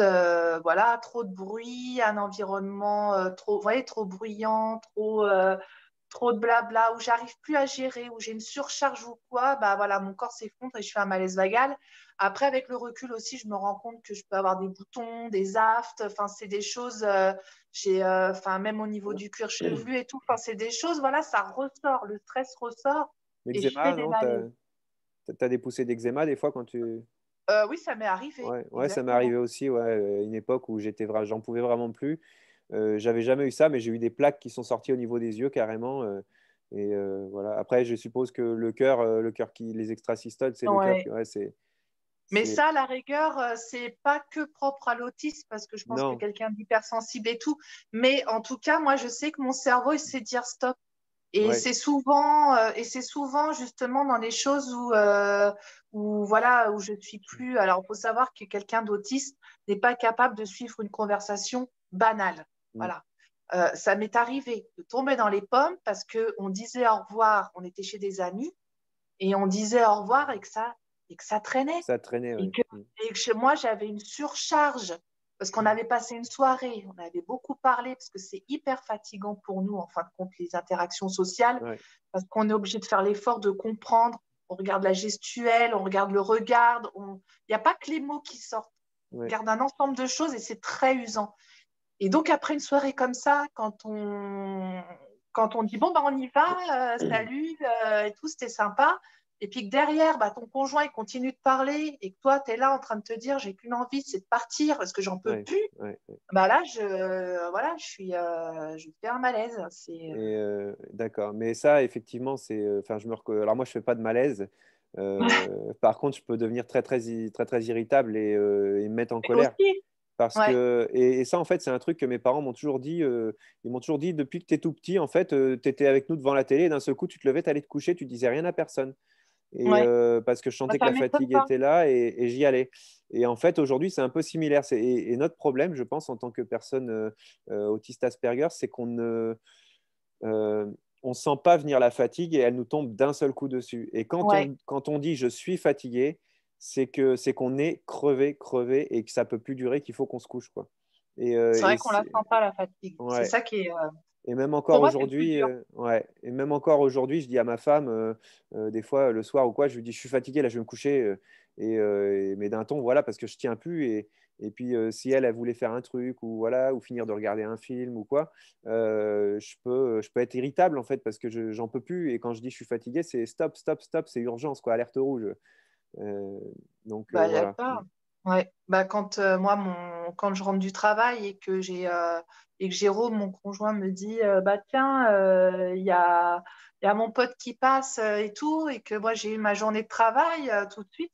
[SPEAKER 2] voilà, trop de bruit, un environnement trop, vous voyez, trop bruyant, trop de blabla, où j'arrive plus à gérer, où j'ai une surcharge ou quoi, bah voilà, mon corps s'effondre et je fais un malaise vagal. Après, avec le recul aussi, je me rends compte que je peux avoir des boutons, des aftes, enfin, c'est des choses, enfin, même au niveau du cuir chevelu et tout, enfin, c'est des choses, voilà, ça ressort, le stress ressort et je fais
[SPEAKER 1] l'eczéma,
[SPEAKER 2] des
[SPEAKER 1] non?
[SPEAKER 2] malaises.
[SPEAKER 1] T'as des poussées d'eczéma des fois quand tu...
[SPEAKER 2] Oui, ça m'est arrivé,
[SPEAKER 1] Ouais, ouais, ça m'est
[SPEAKER 2] exactement.
[SPEAKER 1] arrivé aussi, ouais, une époque où j'en pouvais vraiment plus. J'avais jamais eu ça, mais j'ai eu des plaques qui sont sorties au niveau des yeux carrément. Voilà. Après, je suppose que le cœur les extrasystoles, c'est le cœur
[SPEAKER 2] Ouais.
[SPEAKER 1] ouais,
[SPEAKER 2] Mais
[SPEAKER 1] c'est,
[SPEAKER 2] ça, à la rigueur, c'est pas que propre à l'autisme, parce que je pense que
[SPEAKER 1] non,
[SPEAKER 2] quelqu'un d'hypersensible et tout. Mais en tout cas, moi, je sais que mon cerveau, il sait dire stop.
[SPEAKER 1] ouais,
[SPEAKER 2] Et c'est souvent justement dans les choses où voilà, où je suis plus. Alors, il faut savoir que quelqu'un d'autiste n'est pas capable de suivre une conversation banale.
[SPEAKER 1] mm,
[SPEAKER 2] Voilà. Ça m'est arrivé de tomber dans les pommes parce que on disait au revoir, on était chez des amis et on disait au revoir et que ça traînait
[SPEAKER 1] ça traînait,
[SPEAKER 2] et
[SPEAKER 1] ouais.
[SPEAKER 2] que, et que chez moi j'avais une surcharge parce qu'on avait passé une soirée, on avait beaucoup parlé parce que c'est hyper fatigant pour nous en fin de compte les interactions sociales
[SPEAKER 1] Ouais,
[SPEAKER 2] parce qu'on est obligé de faire l'effort de comprendre. On regarde la gestuelle, on regarde le regard. Il n'y a pas que les mots qui sortent. On
[SPEAKER 1] ouais,
[SPEAKER 2] regarde un ensemble de choses et c'est très usant. Et donc après une soirée comme ça, quand on dit bon bah on y va, salut et tout, c'était sympa. Et puis que derrière, bah, ton conjoint il continue de parler et que toi tu es là en train de te dire j'ai qu'une envie, c'est de partir parce que j'en peux
[SPEAKER 1] ouais,
[SPEAKER 2] plus.
[SPEAKER 1] ouais.
[SPEAKER 2] Bah là voilà, je fais un malaise.
[SPEAKER 1] D'accord. Mais ça, effectivement, enfin, alors moi, je fais pas de malaise. Par contre, je peux devenir très, très irritable et me mettre en
[SPEAKER 2] Et
[SPEAKER 1] colère.
[SPEAKER 2] aussi,
[SPEAKER 1] Parce
[SPEAKER 2] ouais,
[SPEAKER 1] que, et ça, en fait, c'est un truc que mes parents m'ont toujours dit. Ils m'ont toujours dit, depuis que tu es tout petit, en fait, tu étais avec nous devant la télé et d'un seul coup, tu te levais, tu allais te coucher, tu disais rien à personne.
[SPEAKER 2] ouais,
[SPEAKER 1] Parce que je
[SPEAKER 2] bah,
[SPEAKER 1] sentais que
[SPEAKER 2] ça
[SPEAKER 1] la
[SPEAKER 2] m'étonne
[SPEAKER 1] fatigue
[SPEAKER 2] pas.
[SPEAKER 1] était là et j'y allais. Et en fait, aujourd'hui, c'est un peu similaire. Et notre problème, je pense, en tant que personne autiste Asperger, c'est qu'on ne on sent pas venir la fatigue et elle nous tombe d'un seul coup dessus. Et
[SPEAKER 2] Ouais,
[SPEAKER 1] quand on dit je suis fatigué, c'est qu'on est crevé, crevé et que ça peut plus durer, qu'il faut qu'on se couche, quoi.
[SPEAKER 2] c'est vrai qu'on la sent pas la fatigue. C'est
[SPEAKER 1] Ouais.
[SPEAKER 2] ça qui est,
[SPEAKER 1] Et même
[SPEAKER 2] pour
[SPEAKER 1] encore
[SPEAKER 2] moi c'est le plus
[SPEAKER 1] aujourd'hui,
[SPEAKER 2] dur.
[SPEAKER 1] ouais. Et même encore aujourd'hui, je dis à ma femme, des fois le soir ou quoi, je lui dis, je suis fatigué, là, je vais me coucher. Mais d'un ton, voilà, parce que je tiens plus. Et puis, si elle voulait faire un truc ou voilà, ou finir de regarder un film ou quoi, je peux être irritable en fait parce que j'en peux plus. Et quand je dis je suis fatigué, c'est stop, stop, stop, c'est urgence, quoi, alerte rouge. Euh,
[SPEAKER 2] Bah,
[SPEAKER 1] voilà.
[SPEAKER 2] d'accord. Ouais. Bah, quand je rentre du travail et que Jérôme, mon conjoint, me dit bah tiens, il y a mon pote qui passe et tout, et que moi j'ai eu ma journée de travail, tout de suite,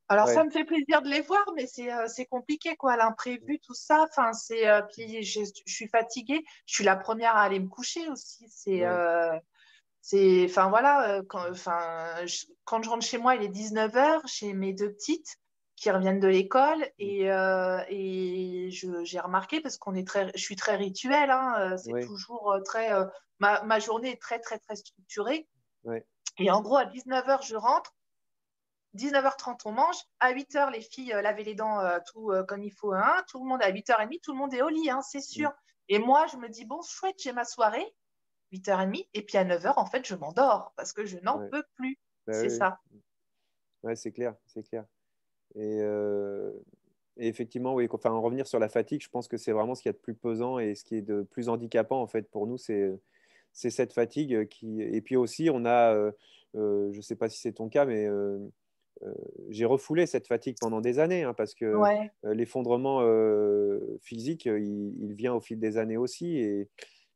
[SPEAKER 2] alors ça
[SPEAKER 1] Ouais,
[SPEAKER 2] me fait plaisir de les voir, mais c'est compliqué, quoi, l'imprévu, tout ça. Enfin, puis je suis fatiguée. Je suis la première à aller me coucher aussi.
[SPEAKER 1] ouais,
[SPEAKER 2] Enfin voilà, quand je rentre chez moi, il est 19h, chez mes deux petites qui reviennent de l'école et j'ai remarqué parce je suis très rituelle, hein, c'est
[SPEAKER 1] ouais,
[SPEAKER 2] toujours ma journée est très très très structurée
[SPEAKER 1] ouais,
[SPEAKER 2] et en gros à 19h je rentre, 19h30, on mange. À 8h, les filles lavaient les dents tout comme il faut. Hein. Tout le monde, à 8h30, tout le monde est au lit, hein, c'est
[SPEAKER 1] Mm.
[SPEAKER 2] sûr. Et moi, je me dis, bon, chouette, j'ai ma soirée, 8h30. Et puis à 9h, en fait, je m'endors parce que je n'en
[SPEAKER 1] Ouais.
[SPEAKER 2] peux plus.
[SPEAKER 1] Bah
[SPEAKER 2] C'est
[SPEAKER 1] oui,
[SPEAKER 2] ça.
[SPEAKER 1] oui. Ouais, c'est clair, c'est clair. Et, et effectivement, oui, enfin, en revenir sur la fatigue, je pense que c'est vraiment ce qu'il y a de plus pesant et ce qui est de plus handicapant en fait pour nous, c'est cette fatigue qui. Et puis aussi, on a, je ne sais pas si c'est ton cas, mais euh, j'ai refoulé cette fatigue pendant des années, hein, parce que
[SPEAKER 2] Ouais.
[SPEAKER 1] l'effondrement physique, il vient au fil des années aussi.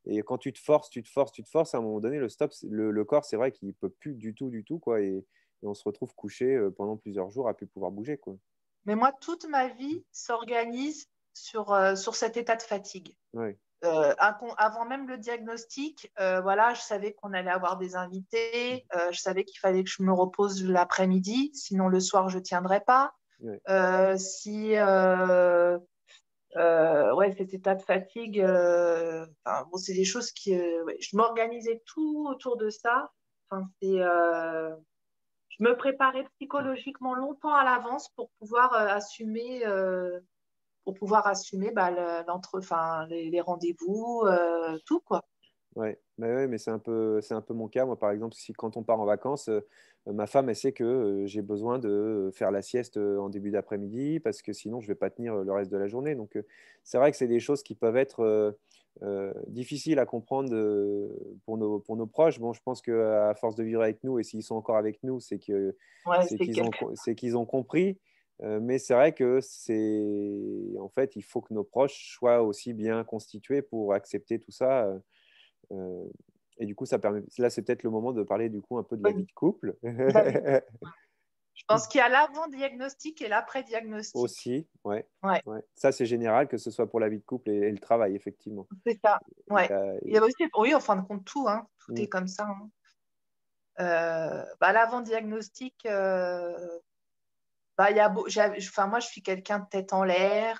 [SPEAKER 1] Et quand tu te forces, tu te forces, tu te forces, à un moment donné, le stop, le corps, c'est vrai qu'il peut plus du tout, quoi. Et on se retrouve couché pendant plusieurs jours à plus pouvoir bouger, quoi.
[SPEAKER 2] Mais moi, toute ma vie s'organise sur cet état de fatigue.
[SPEAKER 1] Ouais.
[SPEAKER 2] Avant même le diagnostic, voilà, je savais qu'on allait avoir des invités, je savais qu'il fallait que je me repose l'après-midi, sinon le soir, je ne tiendrais pas.
[SPEAKER 1] Ouais.
[SPEAKER 2] Si ouais, cet état de fatigue, bon, c'est des choses ouais, je m'organisais tout autour de ça. Enfin, je me préparais psychologiquement longtemps à l'avance pour pouvoir assumer bah, enfin, les rendez-vous, tout quoi.
[SPEAKER 1] Ouais, ouais, mais c'est un peu mon cas. Moi, par exemple, si quand on part en vacances, ma femme, elle sait que j'ai besoin de faire la sieste en début d'après-midi parce que sinon, je vais pas tenir le reste de la journée. Donc, c'est vrai que c'est des choses qui peuvent être difficiles à comprendre pour nos proches. Bon, je pense qu'à force de vivre avec nous et s'ils sont encore avec nous,
[SPEAKER 2] Ouais, c'est quelque...
[SPEAKER 1] c'est qu'ils ont compris. Mais c'est vrai que en fait, il faut que nos proches soient aussi bien constitués pour accepter tout ça. Euh, et du coup, ça permet. Là, c'est peut-être le moment de parler du coup un peu de la vie de couple.
[SPEAKER 2] David. Je pense qu'il y a l'avant-diagnostic et l'après-diagnostic.
[SPEAKER 1] Aussi, ouais,
[SPEAKER 2] Ouais,
[SPEAKER 1] ouais. Ça, c'est général, que ce soit pour la vie de couple et le travail, effectivement.
[SPEAKER 2] c'est ça.
[SPEAKER 1] Il
[SPEAKER 2] Ouais.
[SPEAKER 1] y a-
[SPEAKER 2] Il y a aussi, oui, en fin de compte, tout, hein. Tout
[SPEAKER 1] Mm,
[SPEAKER 2] est comme ça. Hein. Bah, l'avant-diagnostic, bah, enfin, moi, je suis quelqu'un de tête en l'air.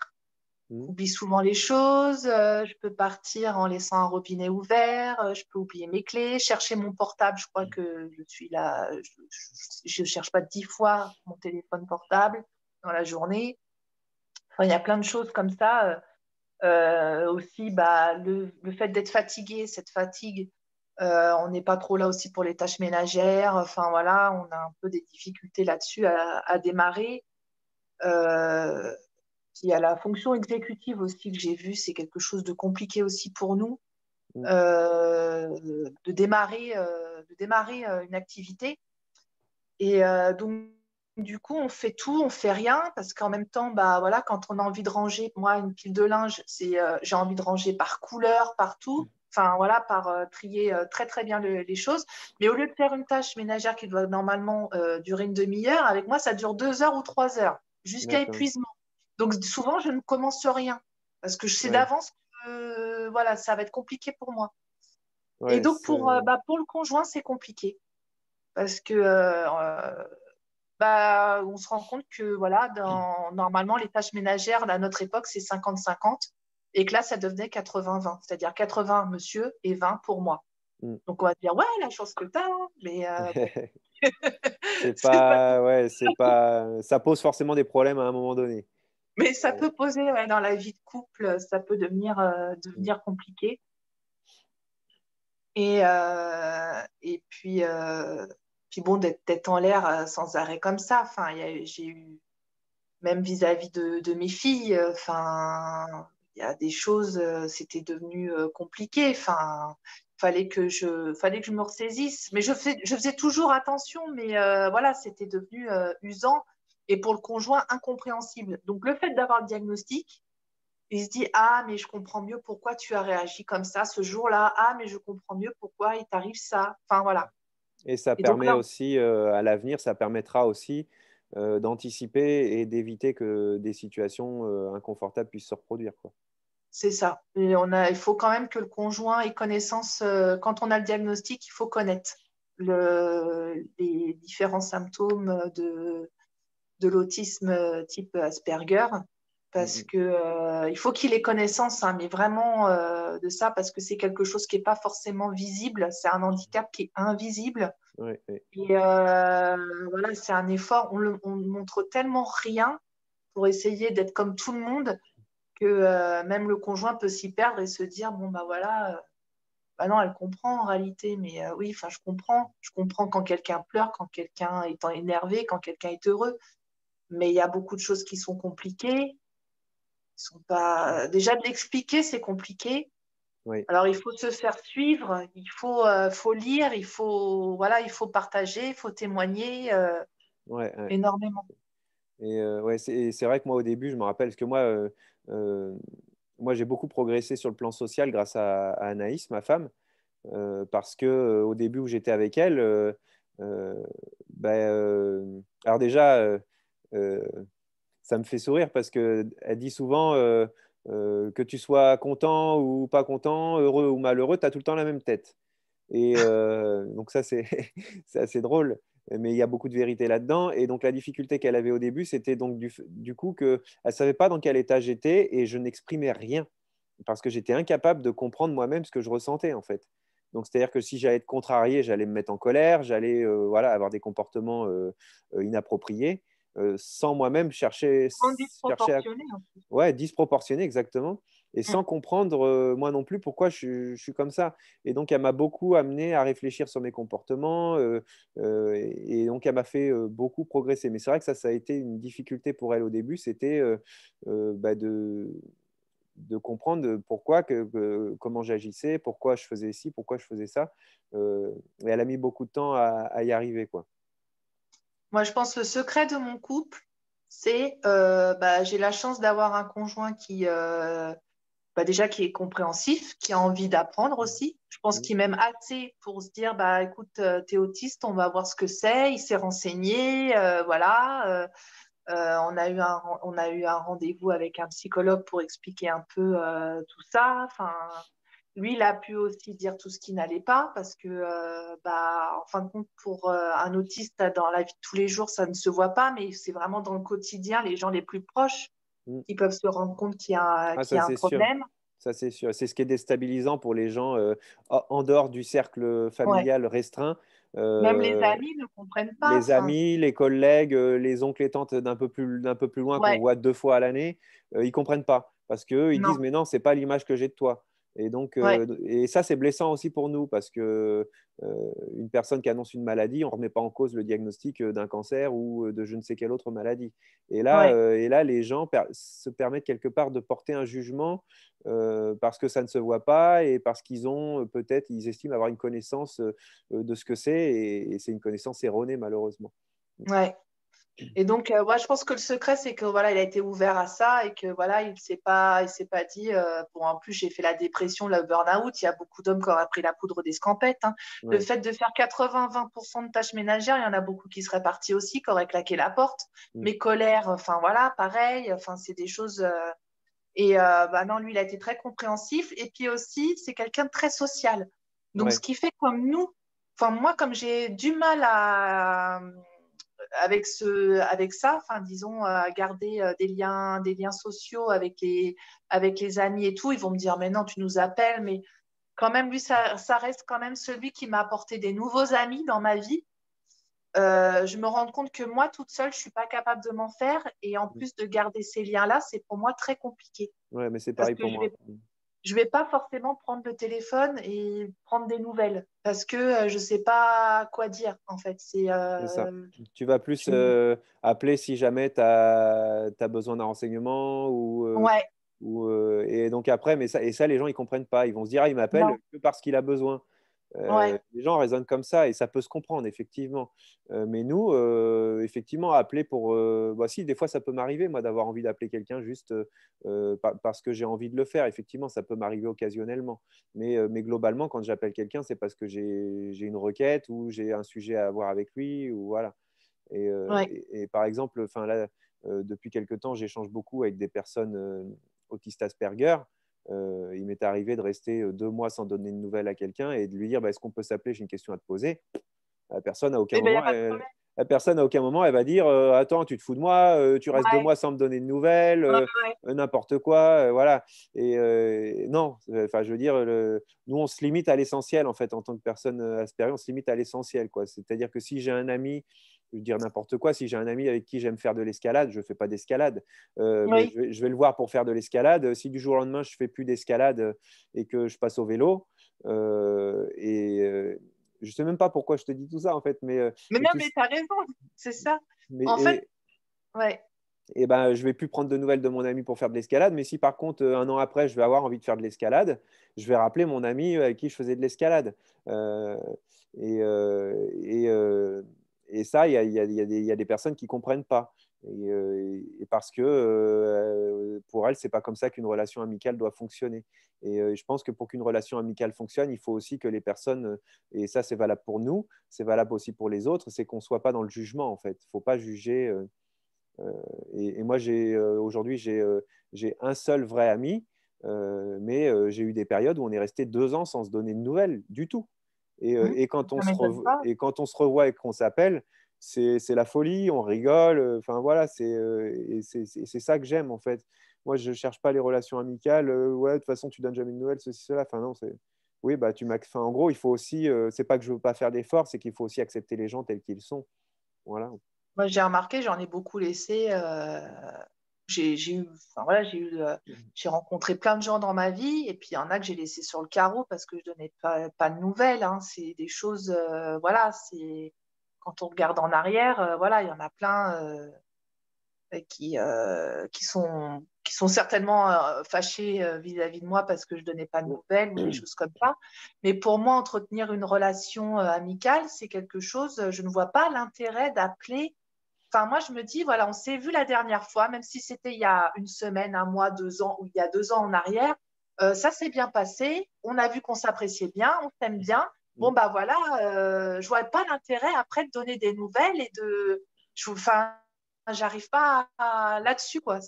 [SPEAKER 1] mm,
[SPEAKER 2] J'oublie souvent les choses. Je peux partir en laissant un robinet ouvert. Je peux oublier mes clés. Chercher mon portable, je crois que je suis là. Je ne cherche pas 10 fois mon téléphone portable dans la journée. Enfin, il y a plein de choses comme ça. Aussi, bah, le fait d'être fatigué, cette fatigue, on n'est pas trop là aussi pour les tâches ménagères. Enfin, voilà, on a un peu des difficultés là-dessus à démarrer. Euh, Il y a la fonction exécutive aussi que j'ai vue, c'est quelque chose de compliqué aussi pour nous,
[SPEAKER 1] mm.
[SPEAKER 2] de démarrer une activité. Et donc, du coup, on fait tout, on fait rien, parce qu'en même temps, bah, voilà, quand on a envie de ranger, moi, une pile de linge, j'ai envie de ranger par couleur, partout. Enfin, voilà, par trier très, très bien les choses. Mais au lieu de faire une tâche ménagère qui doit normalement durer une demi-heure, avec moi, ça dure 2 heures ou 3 heures, jusqu'à
[SPEAKER 1] D'accord.
[SPEAKER 2] épuisement. Donc, souvent, je ne commence rien, parce que je sais
[SPEAKER 1] Ouais,
[SPEAKER 2] d'avance que voilà, ça va être compliqué pour moi. Et
[SPEAKER 1] ouais,
[SPEAKER 2] donc, pour le conjoint, c'est compliqué, parce que bah, on se rend compte que voilà, normalement, les tâches ménagères, à notre époque, c'est 50-50, et que là, ça devenait 80-20, c'est-à-dire 80 monsieur et 20 pour moi.
[SPEAKER 1] mm.
[SPEAKER 2] Donc, on va dire, ouais, la chance que tu as, hein, mais bon,
[SPEAKER 1] C'est
[SPEAKER 2] c'est pas tout.
[SPEAKER 1] pas, ouais, c'est pas, ça pose forcément des problèmes à un moment donné.
[SPEAKER 2] Mais ça
[SPEAKER 1] Euh,
[SPEAKER 2] peut poser, ouais, dans la vie de couple, ça peut
[SPEAKER 1] mm,
[SPEAKER 2] devenir compliqué. Et puis bon, d'être en l'air sans arrêt comme ça. Enfin, j'ai eu, même vis-à-vis de mes filles, enfin, il y a des choses, c'était devenu compliqué. Enfin, fallait que je me ressaisisse. Mais je faisais toujours attention, mais voilà, c'était devenu usant et pour le conjoint incompréhensible. Donc, le fait d'avoir le diagnostic, il se dit, ah, mais je comprends mieux pourquoi tu as réagi comme ça ce jour-là. Ah, mais je comprends mieux pourquoi il t'arrive ça. Enfin, voilà.
[SPEAKER 1] Et ça
[SPEAKER 2] Et donc
[SPEAKER 1] permet
[SPEAKER 2] là,
[SPEAKER 1] aussi, à l'avenir, ça permettra aussi d'anticiper et d'éviter que des situations inconfortables puissent se reproduire, quoi.
[SPEAKER 2] c'est ça. Et il faut quand même que le conjoint ait connaissance, quand on a le diagnostic, il faut connaître les différents symptômes de l'autisme type Asperger, parce
[SPEAKER 1] Mm,
[SPEAKER 2] que il faut qu'il ait connaissance, hein, mais vraiment de ça, parce que c'est quelque chose qui n'est pas forcément visible, c'est un handicap qui est invisible.
[SPEAKER 1] Ouais, ouais.
[SPEAKER 2] Et voilà, c'est un effort. On montre tellement rien pour essayer d'être comme tout le monde que même le conjoint peut s'y perdre et se dire, bon, bah voilà, bah non, elle comprend en réalité, mais oui, enfin, je comprends. Je comprends quand quelqu'un pleure, quand quelqu'un est énervé, quand quelqu'un est heureux. Mais il y a beaucoup de choses qui sont compliquées. Sont pas... Déjà, de l'expliquer, c'est compliqué.
[SPEAKER 1] Ouais,
[SPEAKER 2] Alors, il faut se faire suivre, faut lire, voilà, il faut partager, il faut témoigner
[SPEAKER 1] ouais, ouais.
[SPEAKER 2] énormément.
[SPEAKER 1] Et ouais, c'est vrai que moi, au début, je me rappelle, parce que euh, moi j'ai beaucoup progressé sur le plan social grâce à Anaïs, ma femme, parce que au début où j'étais avec elle, euh, ben, alors déjà, euh, ça me fait sourire parce qu'elle dit souvent que tu sois content ou pas content, heureux ou malheureux, tu as tout le temps la même tête. Et donc ça, c'est c'est assez drôle, mais il y a beaucoup de vérité là-dedans. Et donc la difficulté qu'elle avait au début, c'était donc du coup qu'elle ne savait pas dans quel état j'étais et je n'exprimais rien parce que j'étais incapable de comprendre moi-même ce que je ressentais en fait. Donc c'est-à-dire que si j'allais être contrarié, j'allais me mettre en colère, j'allais voilà, avoir des comportements inappropriés sans moi-même
[SPEAKER 2] En
[SPEAKER 1] chercher à
[SPEAKER 2] disproportionné, en plus.
[SPEAKER 1] ouais, disproportionné, exactement. Et
[SPEAKER 2] Mm.
[SPEAKER 1] sans comprendre, moi non plus, pourquoi je suis comme ça. Et donc, elle m'a beaucoup amené à réfléchir sur mes comportements. Et donc, elle m'a fait beaucoup progresser. Mais c'est vrai que ça a été une difficulté pour elle au début. C'était bah, de comprendre pourquoi, comment j'agissais, pourquoi je faisais ci, pourquoi je faisais ça. Et elle a mis beaucoup de temps à y arriver, quoi.
[SPEAKER 2] Moi, je pense que le secret de mon couple, c'est bah, j'ai la chance d'avoir un conjoint bah, déjà qui est compréhensif, qui a envie d'apprendre aussi. Je pense
[SPEAKER 1] Mm.
[SPEAKER 2] qu'il m'aime assez pour se dire, bah écoute, t'es autiste, on va voir ce que c'est. Il s'est renseigné, voilà. On a eu un rendez-vous avec un psychologue pour expliquer un peu tout ça. Enfin, lui, il a pu aussi dire tout ce qui n'allait pas parce que, bah, en fin de compte, pour un autiste, dans la vie de tous les jours, ça ne se voit pas, mais c'est vraiment dans le quotidien, les gens les plus proches
[SPEAKER 1] Mm.
[SPEAKER 2] qui peuvent se rendre compte
[SPEAKER 1] Ah,
[SPEAKER 2] qu'il y
[SPEAKER 1] ça,
[SPEAKER 2] a un
[SPEAKER 1] c'est sûr.
[SPEAKER 2] problème.
[SPEAKER 1] Ça, c'est sûr. C'est ce qui est déstabilisant pour les gens en dehors du cercle
[SPEAKER 2] Ouais.
[SPEAKER 1] familial restreint.
[SPEAKER 2] Même les
[SPEAKER 1] Euh,
[SPEAKER 2] amis ne comprennent pas.
[SPEAKER 1] les
[SPEAKER 2] Enfin,
[SPEAKER 1] amis, les collègues, les oncles et tantes d'un peu plus loin qu'on
[SPEAKER 2] ouais,
[SPEAKER 1] voit 2 fois à l'année, ils comprennent pas parce qu'eux, ils disent,
[SPEAKER 2] non,
[SPEAKER 1] mais non, c'est pas l'image que j'ai de toi. Et donc,
[SPEAKER 2] ouais,
[SPEAKER 1] et ça, c'est blessant aussi pour nous parce que une personne qui annonce une maladie, on remet pas en cause le diagnostic d'un cancer ou de je ne sais quelle autre maladie.
[SPEAKER 2] ouais.
[SPEAKER 1] Et là les gens se permettent quelque part de porter un jugement parce que ça ne se voit pas et parce qu'ils ont peut-être, ils estiment avoir une connaissance de ce que c'est et c'est une connaissance erronée malheureusement.
[SPEAKER 2] Ouais. Et donc, ouais, je pense que le secret, c'est que voilà, il a été ouvert à ça et que voilà, il s'est pas dit. Bon, en plus, j'ai fait la dépression, le burn-out. Il y a beaucoup d'hommes qui auraient pris la poudre d'escampette. Hein. Le
[SPEAKER 1] Ouais.
[SPEAKER 2] fait de faire 80-20% de tâches ménagères, il y en a beaucoup qui seraient partis aussi, qui auraient claqué la porte.
[SPEAKER 1] Mm.
[SPEAKER 2] Mes colères, enfin voilà, pareil. Enfin, c'est des choses. Bah non, lui, il a été très compréhensif. Et puis aussi, c'est quelqu'un de très social. Donc, ce
[SPEAKER 1] Ouais.
[SPEAKER 2] qui fait comme nous. Enfin, moi, comme j'ai du mal à avec ça, enfin, disons, à garder des liens sociaux avec les amis et tout, ils vont me dire, mais non, tu nous appelles, mais quand même, lui, ça reste quand même celui qui m'a apporté des nouveaux amis dans ma vie. Je me rends compte que moi, toute seule, je ne suis pas capable de m'en faire. Et en plus de garder ces liens-là, c'est pour moi très compliqué.
[SPEAKER 1] Ouais, mais c'est
[SPEAKER 2] Parce
[SPEAKER 1] pareil
[SPEAKER 2] que
[SPEAKER 1] pour moi.
[SPEAKER 2] je vais pas forcément prendre le téléphone et prendre des nouvelles. Parce que je ne sais pas quoi dire, en fait.
[SPEAKER 1] C'est ça. Tu vas plus
[SPEAKER 2] Tu-
[SPEAKER 1] appeler si jamais tu as besoin d'un renseignement
[SPEAKER 2] Ouais,
[SPEAKER 1] et donc après, et ça, les gens, ils comprennent pas. Ils vont se dire, ah, il m'appelle
[SPEAKER 2] non,
[SPEAKER 1] que parce qu'il a besoin.
[SPEAKER 2] ouais.
[SPEAKER 1] Les gens raisonnent comme ça et ça peut se comprendre, effectivement. Mais nous, effectivement, appeler pour. Bah, si, des fois, ça peut m'arriver, moi, d'avoir envie d'appeler quelqu'un juste parce que j'ai envie de le faire. Effectivement, ça peut m'arriver occasionnellement. Mais globalement, quand j'appelle quelqu'un, c'est parce que j'ai une requête ou j'ai un sujet à voir avec lui. Ou voilà.
[SPEAKER 2] Ouais.
[SPEAKER 1] Et par exemple, enfin, là, depuis quelque temps, j'échange beaucoup avec des personnes autistes Asperger. Il m'est arrivé de rester 2 mois sans donner de nouvelles à quelqu'un et de lui dire bah, est-ce qu'on peut s'appeler, j'ai une question à te poser. La personne, à aucun
[SPEAKER 2] Eh ben, il n'y a
[SPEAKER 1] moment,
[SPEAKER 2] pas de problème.
[SPEAKER 1] la personne, à aucun moment, elle va dire attends, tu te fous de moi, tu restes 2 mois sans me donner de nouvelles,
[SPEAKER 2] Ouais, ouais.
[SPEAKER 1] n'importe quoi. Voilà. Et non, enfin, je veux dire, nous, on se limite à l'essentiel, en fait, en tant que personne Asperger, on se limite à l'essentiel, quoi. C'est-à-dire que si j'ai un ami, je veux dire n'importe quoi, si j'ai un ami avec qui j'aime faire de l'escalade, je ne fais pas d'escalade, mais
[SPEAKER 2] Oui.
[SPEAKER 1] je vais le voir pour faire de l'escalade. Si du jour au lendemain, je ne fais plus d'escalade et que je passe au vélo, je ne sais même pas pourquoi je te dis tout ça, en fait,
[SPEAKER 2] Mais
[SPEAKER 1] mais
[SPEAKER 2] non,
[SPEAKER 1] tout,
[SPEAKER 2] mais tu as raison, c'est ça.
[SPEAKER 1] mais,
[SPEAKER 2] En fait, ouais.
[SPEAKER 1] et ben, je vais plus prendre de nouvelles de mon ami pour faire de l'escalade. Mais si par contre, un an après, je vais avoir envie de faire de l'escalade, je vais rappeler mon ami avec qui je faisais de l'escalade. Euh, et, euh, et, euh, et ça, il y a des personnes qui ne comprennent pas. Et parce que pour elles, c'est pas comme ça qu'une relation amicale doit fonctionner. Et je pense que pour qu'une relation amicale fonctionne, il faut aussi que les personnes, et ça c'est valable pour nous, c'est valable aussi pour les autres, c'est qu'on ne soit pas dans le jugement en fait. Il ne faut pas juger. Et moi, aujourd'hui, j'ai un seul vrai ami, mais j'ai eu des périodes où on est resté 2 ans sans se donner de nouvelles du tout. Et
[SPEAKER 2] Ça m'étonne pas.
[SPEAKER 1] quand on se revoit et qu'on s'appelle, c'est la folie, on rigole. Enfin voilà, c'est ça que j'aime en fait. Moi, je ne cherche pas les relations amicales. Ouais, de toute façon, tu donnes jamais de nouvelles, ceci, cela. Enfin non, oui, bah enfin, en gros, il faut aussi. C'est pas que je veux pas faire d'efforts, c'est qu'il faut aussi accepter les gens tels qu'ils sont. Voilà.
[SPEAKER 2] Moi, j'ai remarqué, j'en ai beaucoup laissé. J'ai eu, enfin, voilà, j'ai rencontré plein de gens dans ma vie, et puis il y en a que j'ai laissé sur le carreau parce que je donnais pas de nouvelles, hein. C'est des choses, voilà, c'est quand on regarde en arrière, voilà, il y en a plein qui sont certainement fâchés vis-à-vis de moi parce que je donnais pas de nouvelles ou des choses comme ça. Mais pour moi, entretenir une relation amicale, c'est quelque chose, je ne vois pas l'intérêt d'appeler. Enfin, moi, je me dis, voilà, on s'est vu la dernière fois, même si c'était il y a une semaine, un mois, 2 ans, ou il y a 2 ans en arrière, ça s'est bien passé, on a vu qu'on s'appréciait bien, on s'aime bien. Bon, bah voilà, je vois pas l'intérêt après de donner des nouvelles et enfin, j'arrive pas là-dessus, quoi.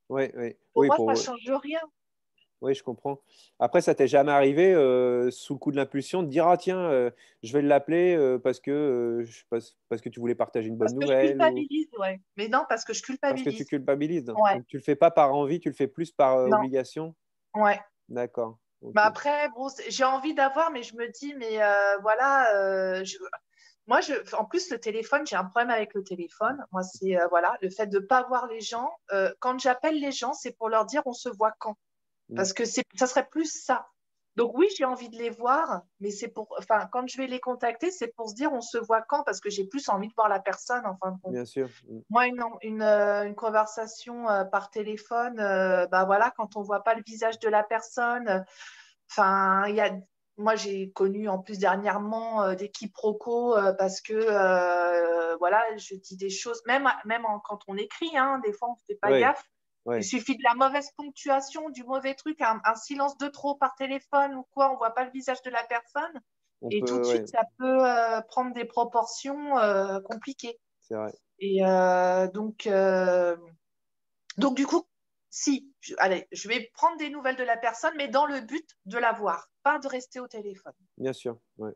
[SPEAKER 1] Oui, oui,
[SPEAKER 2] Pour
[SPEAKER 1] oui,
[SPEAKER 2] moi, ça change rien.
[SPEAKER 1] oui, je comprends. Après, ça t'est jamais arrivé, sous le coup de l'impulsion, de dire, ah tiens, je vais l'appeler parce que tu voulais partager une bonne
[SPEAKER 2] Parce que je
[SPEAKER 1] nouvelle ou
[SPEAKER 2] culpabilise, ouais. Mais non, parce que je
[SPEAKER 1] parce que tu
[SPEAKER 2] culpabilise.
[SPEAKER 1] culpabilises.
[SPEAKER 2] Ouais,
[SPEAKER 1] Donc, tu le fais pas par envie, tu le fais plus par
[SPEAKER 2] non,
[SPEAKER 1] obligation.
[SPEAKER 2] ouais.
[SPEAKER 1] D'accord.
[SPEAKER 2] Mais
[SPEAKER 1] Ok.
[SPEAKER 2] après, bon, j'ai envie d'avoir, mais je me dis, mais voilà, moi, en plus, le téléphone, j'ai un problème avec le téléphone. Moi, c'est voilà, le fait de ne pas voir les gens. Quand j'appelle les gens, c'est pour leur dire on se voit quand.
[SPEAKER 1] Mm.
[SPEAKER 2] Parce que ça serait plus ça. Donc oui, j'ai envie de les voir, mais enfin, quand je vais les contacter, c'est pour se dire on se voit quand, parce que j'ai plus envie de voir la personne, en fin de compte.
[SPEAKER 1] Bien sûr. Mm.
[SPEAKER 2] Moi, une conversation par téléphone, bah voilà, quand on voit pas le visage de la personne, enfin, moi, j'ai connu en plus dernièrement des quiproquos parce que, voilà, je dis des choses, quand on écrit, hein, des fois, on ne fait pas
[SPEAKER 1] Ouais,
[SPEAKER 2] gaffe. Il
[SPEAKER 1] ouais.
[SPEAKER 2] suffit de la mauvaise ponctuation, du mauvais truc, un silence de trop par téléphone ou quoi, on ne voit pas le visage de la personne.
[SPEAKER 1] On
[SPEAKER 2] Et tout de
[SPEAKER 1] peut,
[SPEAKER 2] suite,
[SPEAKER 1] ouais,
[SPEAKER 2] ça peut prendre des proportions compliquées.
[SPEAKER 1] c'est vrai.
[SPEAKER 2] Et donc, du coup, si, allez, je vais prendre des nouvelles de la personne, mais dans le but de la voir, pas de rester au téléphone.
[SPEAKER 1] Bien sûr. Ouais.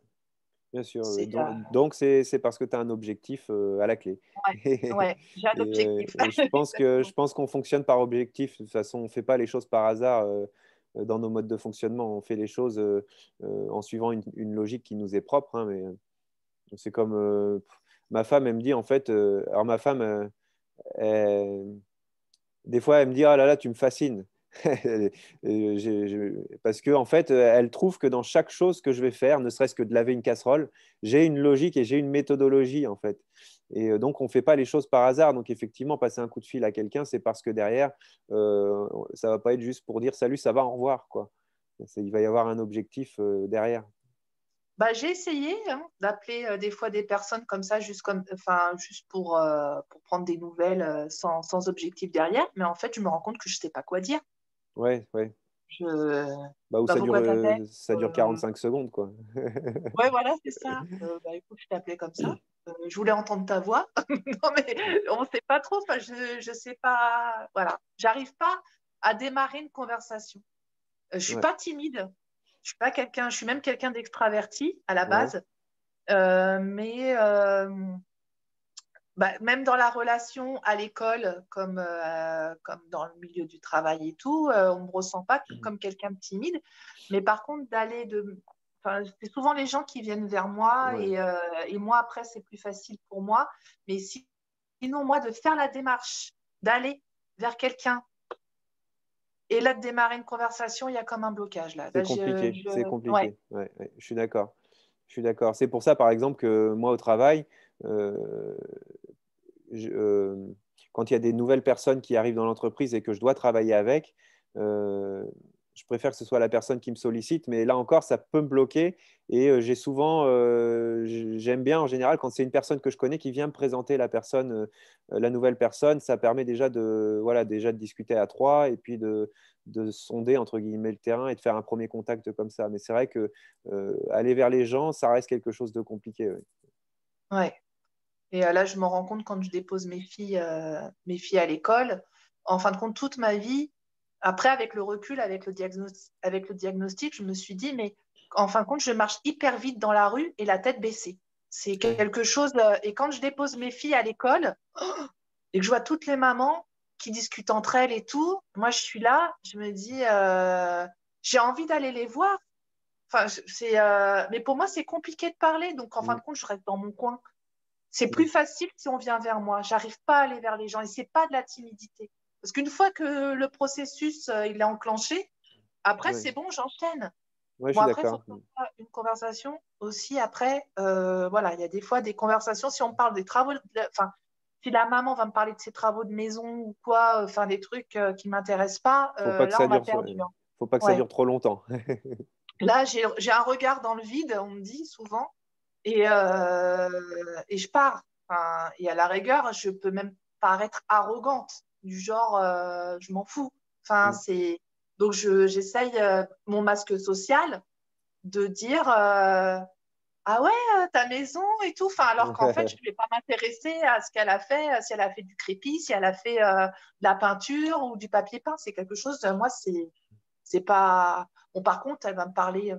[SPEAKER 1] Bien sûr.
[SPEAKER 2] C'est,
[SPEAKER 1] Donc c'est parce que tu as un objectif à la clé.
[SPEAKER 2] ouais, ouais, j'ai un objectif.
[SPEAKER 1] Et je
[SPEAKER 2] Exactement.
[SPEAKER 1] pense qu'on fonctionne par objectif. De toute façon, on ne fait pas les choses par hasard dans nos modes de fonctionnement. On fait les choses en suivant une logique qui nous est propre, hein, mais c'est comme ma femme, elle me dit en fait. Alors ma femme, des fois, elle me dit, ah là là, tu me fascines. Parce que en fait, elle trouve que dans chaque chose que je vais faire, ne serait-ce que de laver une casserole, j'ai une logique et j'ai une méthodologie en fait. Et donc, on ne fait pas les choses par hasard. Donc, effectivement, passer un coup de fil à quelqu'un, c'est parce que derrière, ça ne va pas être juste pour dire salut, ça va, au revoir, quoi. Il va y avoir un objectif derrière.
[SPEAKER 2] Bah, j'ai essayé hein, d'appeler des fois des personnes comme ça, enfin, juste pour prendre des nouvelles sans objectif derrière, mais en fait, je me rends compte que je ne sais pas quoi dire.
[SPEAKER 1] Ouais, ouais.
[SPEAKER 2] Je...
[SPEAKER 1] Bah, où
[SPEAKER 2] Bah, pourquoi t'appelles?
[SPEAKER 1] ça dure 45 secondes, quoi.
[SPEAKER 2] Ouais, voilà, c'est ça. Bah, écoute, je t'appelais comme ça. Je voulais entendre ta voix. Non, mais on ne sait pas trop. Enfin, je sais pas. Voilà. J'arrive pas à démarrer une conversation. Je suis
[SPEAKER 1] Ouais,
[SPEAKER 2] pas timide. Je suis pas quelqu'un. Je suis même quelqu'un d'extraverti à la
[SPEAKER 1] ouais,
[SPEAKER 2] base. Mais bah, même dans la relation à l'école, comme dans le milieu du travail et tout, on ne me ressent pas comme quelqu'un de timide. Mais par contre, enfin, c'est souvent les gens qui viennent vers moi
[SPEAKER 1] Ouais,
[SPEAKER 2] et moi, après, c'est plus facile pour moi. Mais sinon, moi, de faire la démarche, d'aller vers quelqu'un et là, de démarrer une conversation, il y a comme un blocage là.
[SPEAKER 1] c'est compliqué, c'est
[SPEAKER 2] Ouais,
[SPEAKER 1] compliqué. Ouais, ouais, je suis d'accord. Je suis d'accord. C'est pour ça, par exemple, que moi, au travail, euh, je- euh, quand il y a des nouvelles personnes qui arrivent dans l'entreprise et que je dois travailler avec, euh, je préfère que ce soit la personne qui me sollicite, mais là encore, ça peut me bloquer. Et j'ai souvent, j'aime bien en général quand c'est une personne que je connais qui vient me présenter la personne, la nouvelle personne, ça permet déjà voilà, déjà de discuter à trois et puis de sonder entre guillemets le terrain et de faire un premier contact comme ça. Mais c'est vrai que aller vers les gens, ça reste quelque chose de compliqué. Ouais.
[SPEAKER 2] ouais. Et là, je me rends compte quand je dépose mes filles à l'école, en fin de compte, toute ma vie, après, avec le recul, avec le diagnostic, je me suis dit, mais en fin de compte, je marche hyper vite dans la rue et la tête baissée. C'est
[SPEAKER 1] Ouais.
[SPEAKER 2] quelque chose. Et quand je dépose mes filles à l'école et que je vois toutes les mamans qui discutent entre elles et tout, moi, je suis là, je me dis, j'ai envie d'aller les voir. Enfin, mais pour moi, c'est compliqué de parler. Donc, en fin
[SPEAKER 1] Mm.
[SPEAKER 2] de compte, je reste dans mon coin. C'est plus
[SPEAKER 1] Mm.
[SPEAKER 2] facile si on vient vers moi. J'arrive pas à aller vers les gens et c'est pas de la timidité. Parce qu'une fois que le processus il est enclenché, après
[SPEAKER 1] Ouais.
[SPEAKER 2] c'est bon, j'enchaîne.
[SPEAKER 1] Ouais, je
[SPEAKER 2] Bon
[SPEAKER 1] suis
[SPEAKER 2] après, il faut
[SPEAKER 1] d'accord.
[SPEAKER 2] que ce soit une conversation aussi. Après, voilà, il y a des fois des conversations. Si on parle des travaux, enfin, si la maman va me parler de ses travaux de maison ou quoi, enfin des trucs qui m'intéressent pas,
[SPEAKER 1] Faut pas que
[SPEAKER 2] là
[SPEAKER 1] ça
[SPEAKER 2] on m'a
[SPEAKER 1] dure,
[SPEAKER 2] perdu. Hein.
[SPEAKER 1] faut pas que ça
[SPEAKER 2] Ouais.
[SPEAKER 1] dure trop longtemps.
[SPEAKER 2] Là j'ai un regard dans le vide, on me dit souvent, et je pars. Enfin, et à la rigueur, je peux même paraître arrogante, du genre, je m'en fous. Enfin,
[SPEAKER 1] Mm.
[SPEAKER 2] Donc, j'essaye, mon masque social, de dire ah ouais, ta maison et tout. Enfin, alors qu'en fait, je ne vais pas m'intéresser à ce qu'elle a fait, si elle a fait du crépi, si elle a fait de la peinture ou du papier peint. C'est quelque chose, moi, c'est pas. Bon, par contre, elle va me parler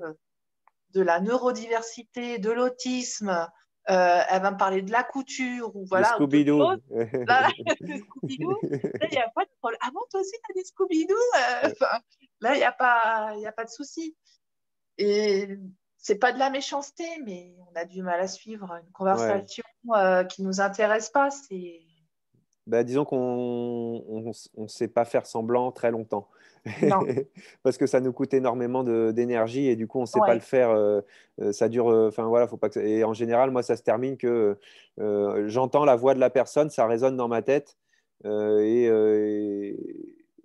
[SPEAKER 2] de la neurodiversité, de l'autisme, elle va me parler de la couture ou
[SPEAKER 1] De
[SPEAKER 2] voilà, ou d'autres choses.
[SPEAKER 1] Scooby-Doo.
[SPEAKER 2] Là, de Scooby-Doo, là, il n'y a pas de problème. Ah bon, toi aussi, tu as des Scooby-Doo enfin, là, il y a pas de souci. Et c'est pas de la méchanceté, mais on a du mal à suivre une
[SPEAKER 1] Ouais.
[SPEAKER 2] conversation qui nous intéresse pas. C'est
[SPEAKER 1] Bah, disons qu'on on sait pas faire semblant très longtemps.
[SPEAKER 2] non,
[SPEAKER 1] Parce que ça nous coûte énormément d'énergie et du coup, on ne sait pas le
[SPEAKER 2] ouais,
[SPEAKER 1] faire. Ça dure. Enfin, voilà, faut pas que et en général, moi, ça se termine que j'entends la voix de la personne, ça résonne dans ma tête. Et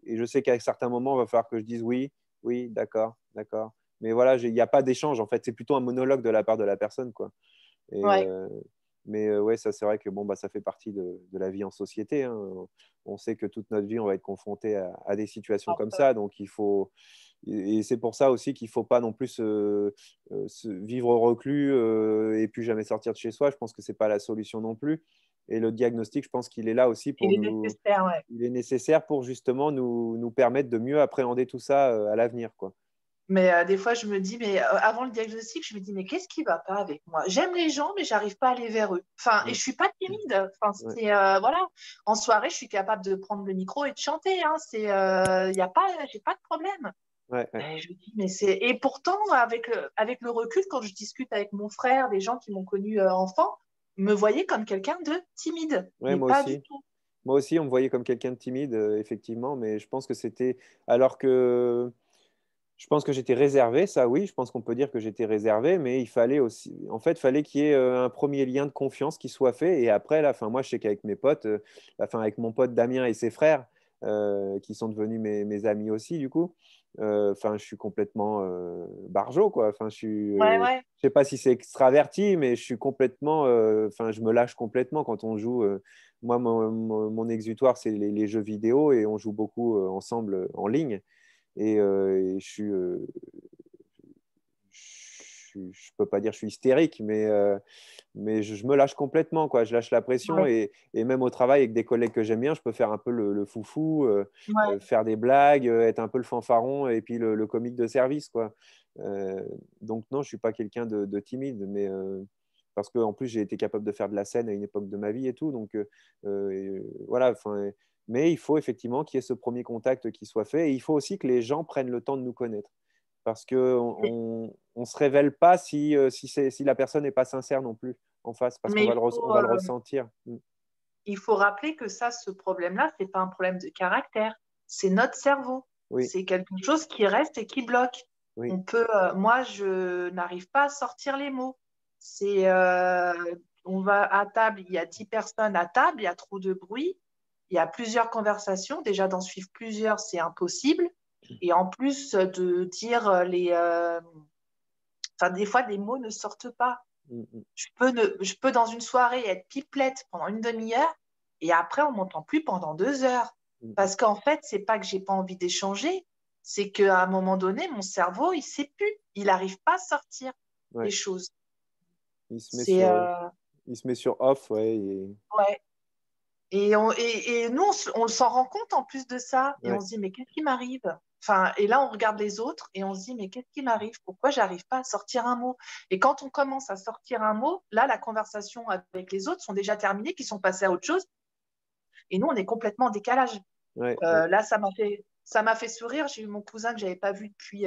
[SPEAKER 1] je sais qu'à certains moments, il va falloir que je dise oui, oui, d'accord, d'accord. Mais voilà, il n'y a pas d'échange en fait. C'est plutôt un monologue de la part de la personne, quoi. Et,
[SPEAKER 2] ouais,
[SPEAKER 1] mais ouais, ça c'est vrai que bon, bah, ça fait partie de la vie en société. Hein. On sait que toute notre vie, on va être confronté à des situations comme
[SPEAKER 2] après,
[SPEAKER 1] ça. Donc il faut, et c'est pour ça aussi qu'il ne faut pas non plus se vivre au reclus et puis jamais sortir de chez soi. Je pense que ce n'est pas la solution non plus. Et le diagnostic, je pense qu'il est là aussi
[SPEAKER 2] il
[SPEAKER 1] pour
[SPEAKER 2] est
[SPEAKER 1] nous,
[SPEAKER 2] nécessaire, ouais.
[SPEAKER 1] il est nécessaire pour justement nous permettre de mieux appréhender tout ça à l'avenir, quoi.
[SPEAKER 2] Mais des fois, je me dis, mais avant le diagnostic, je me dis, mais qu'est-ce qui va pas avec moi? J'aime les gens, mais j'arrive pas à aller vers eux. Enfin, et
[SPEAKER 1] Mm.
[SPEAKER 2] je suis pas timide. Enfin,
[SPEAKER 1] Ouais,
[SPEAKER 2] voilà. En soirée, je suis capable de prendre le micro et de chanter. Hein. Y a pas, j'ai pas de problème.
[SPEAKER 1] ouais, ouais.
[SPEAKER 2] Et je me dis, mais et pourtant, avec le recul, quand je discute avec mon frère, des gens qui m'ont connu enfant, me voyaient comme quelqu'un de timide,
[SPEAKER 1] Ouais,
[SPEAKER 2] mais
[SPEAKER 1] moi
[SPEAKER 2] pas du
[SPEAKER 1] aussi.
[SPEAKER 2] tout.
[SPEAKER 1] Moi aussi, on me voyait comme quelqu'un de timide, effectivement, mais je pense que c'était. Alors que je pense que j'étais réservé, ça oui, je pense qu'on peut dire que j'étais réservé, mais il fallait aussi. En fait, il fallait qu'il y ait un premier lien de confiance qui soit fait. Et après, là, enfin, moi, je sais qu'avec mes potes, enfin, avec mon pote Damien et ses frères, qui sont devenus mes amis aussi, du coup, enfin, je suis complètement barjo, quoi. Enfin,
[SPEAKER 2] Ouais, ouais.
[SPEAKER 1] je sais pas si c'est extraverti, mais je suis complètement. Enfin, je me lâche complètement quand on joue. Moi, mon exutoire, c'est les jeux vidéo et on joue beaucoup ensemble en ligne. Et je peux pas dire que je suis hystérique, mais je me lâche complètement, quoi. Je lâche la pression
[SPEAKER 2] Ouais,
[SPEAKER 1] et même au travail avec des collègues que j'aime bien, je peux faire un peu le foufou,
[SPEAKER 2] ouais.
[SPEAKER 1] faire des blagues, être un peu le fanfaron et puis le comique de service, quoi. Euh, donc non, je suis pas quelqu'un de timide, mais parce qu'en plus, j'ai été capable de faire de la scène à une époque de ma vie et tout. Donc, voilà. Mais il faut effectivement qu'il y ait ce premier contact qui soit fait. Et il faut aussi que les gens prennent le temps de nous connaître. Parce qu'on ne se révèle pas si la personne n'est pas sincère non plus en face, parce qu'on
[SPEAKER 2] Mais
[SPEAKER 1] va on va le ressentir.
[SPEAKER 2] il faut rappeler que ça, ce problème-là, ce n'est pas un problème de caractère. C'est notre cerveau.
[SPEAKER 1] Oui,
[SPEAKER 2] C'est quelque chose qui reste et qui bloque.
[SPEAKER 1] oui,
[SPEAKER 2] Moi, je n'arrive pas à sortir les mots. On va à table, il y a 10 personnes à table, il y a trop de bruit, il y a plusieurs conversations. Déjà, d'en suivre plusieurs, c'est impossible. Et en plus de dire enfin, des fois, des mots ne sortent pas.
[SPEAKER 1] mm,
[SPEAKER 2] Je peux dans une soirée être pipelette pendant une demi-heure et après, on m'entend plus pendant 2 heures.
[SPEAKER 1] mm,
[SPEAKER 2] Parce qu'en fait, c'est pas que j'ai pas envie d'échanger, c'est qu'à un moment donné, mon cerveau, il sait plus. Il n'arrive pas à sortir les
[SPEAKER 1] ouais.
[SPEAKER 2] choses.
[SPEAKER 1] Il se met
[SPEAKER 2] C'est
[SPEAKER 1] sur, il se met sur off, ouais,
[SPEAKER 2] ouais. Et nous, on s'en rend compte en plus de ça. Et on
[SPEAKER 1] ouais.
[SPEAKER 2] se dit, mais qu'est-ce qui m'arrive? Enfin, et là, on regarde les autres et on se dit, mais qu'est-ce qui m'arrive? Pourquoi j'arrive pas à sortir un mot? Et quand on commence à sortir un mot, là, la conversation avec les autres sont déjà terminées, qui sont passés à autre chose. Et nous, on est complètement en décalage.
[SPEAKER 1] Ouais, ouais.
[SPEAKER 2] Là, ça m'a fait sourire. J'ai eu mon cousin que j'avais pas vu depuis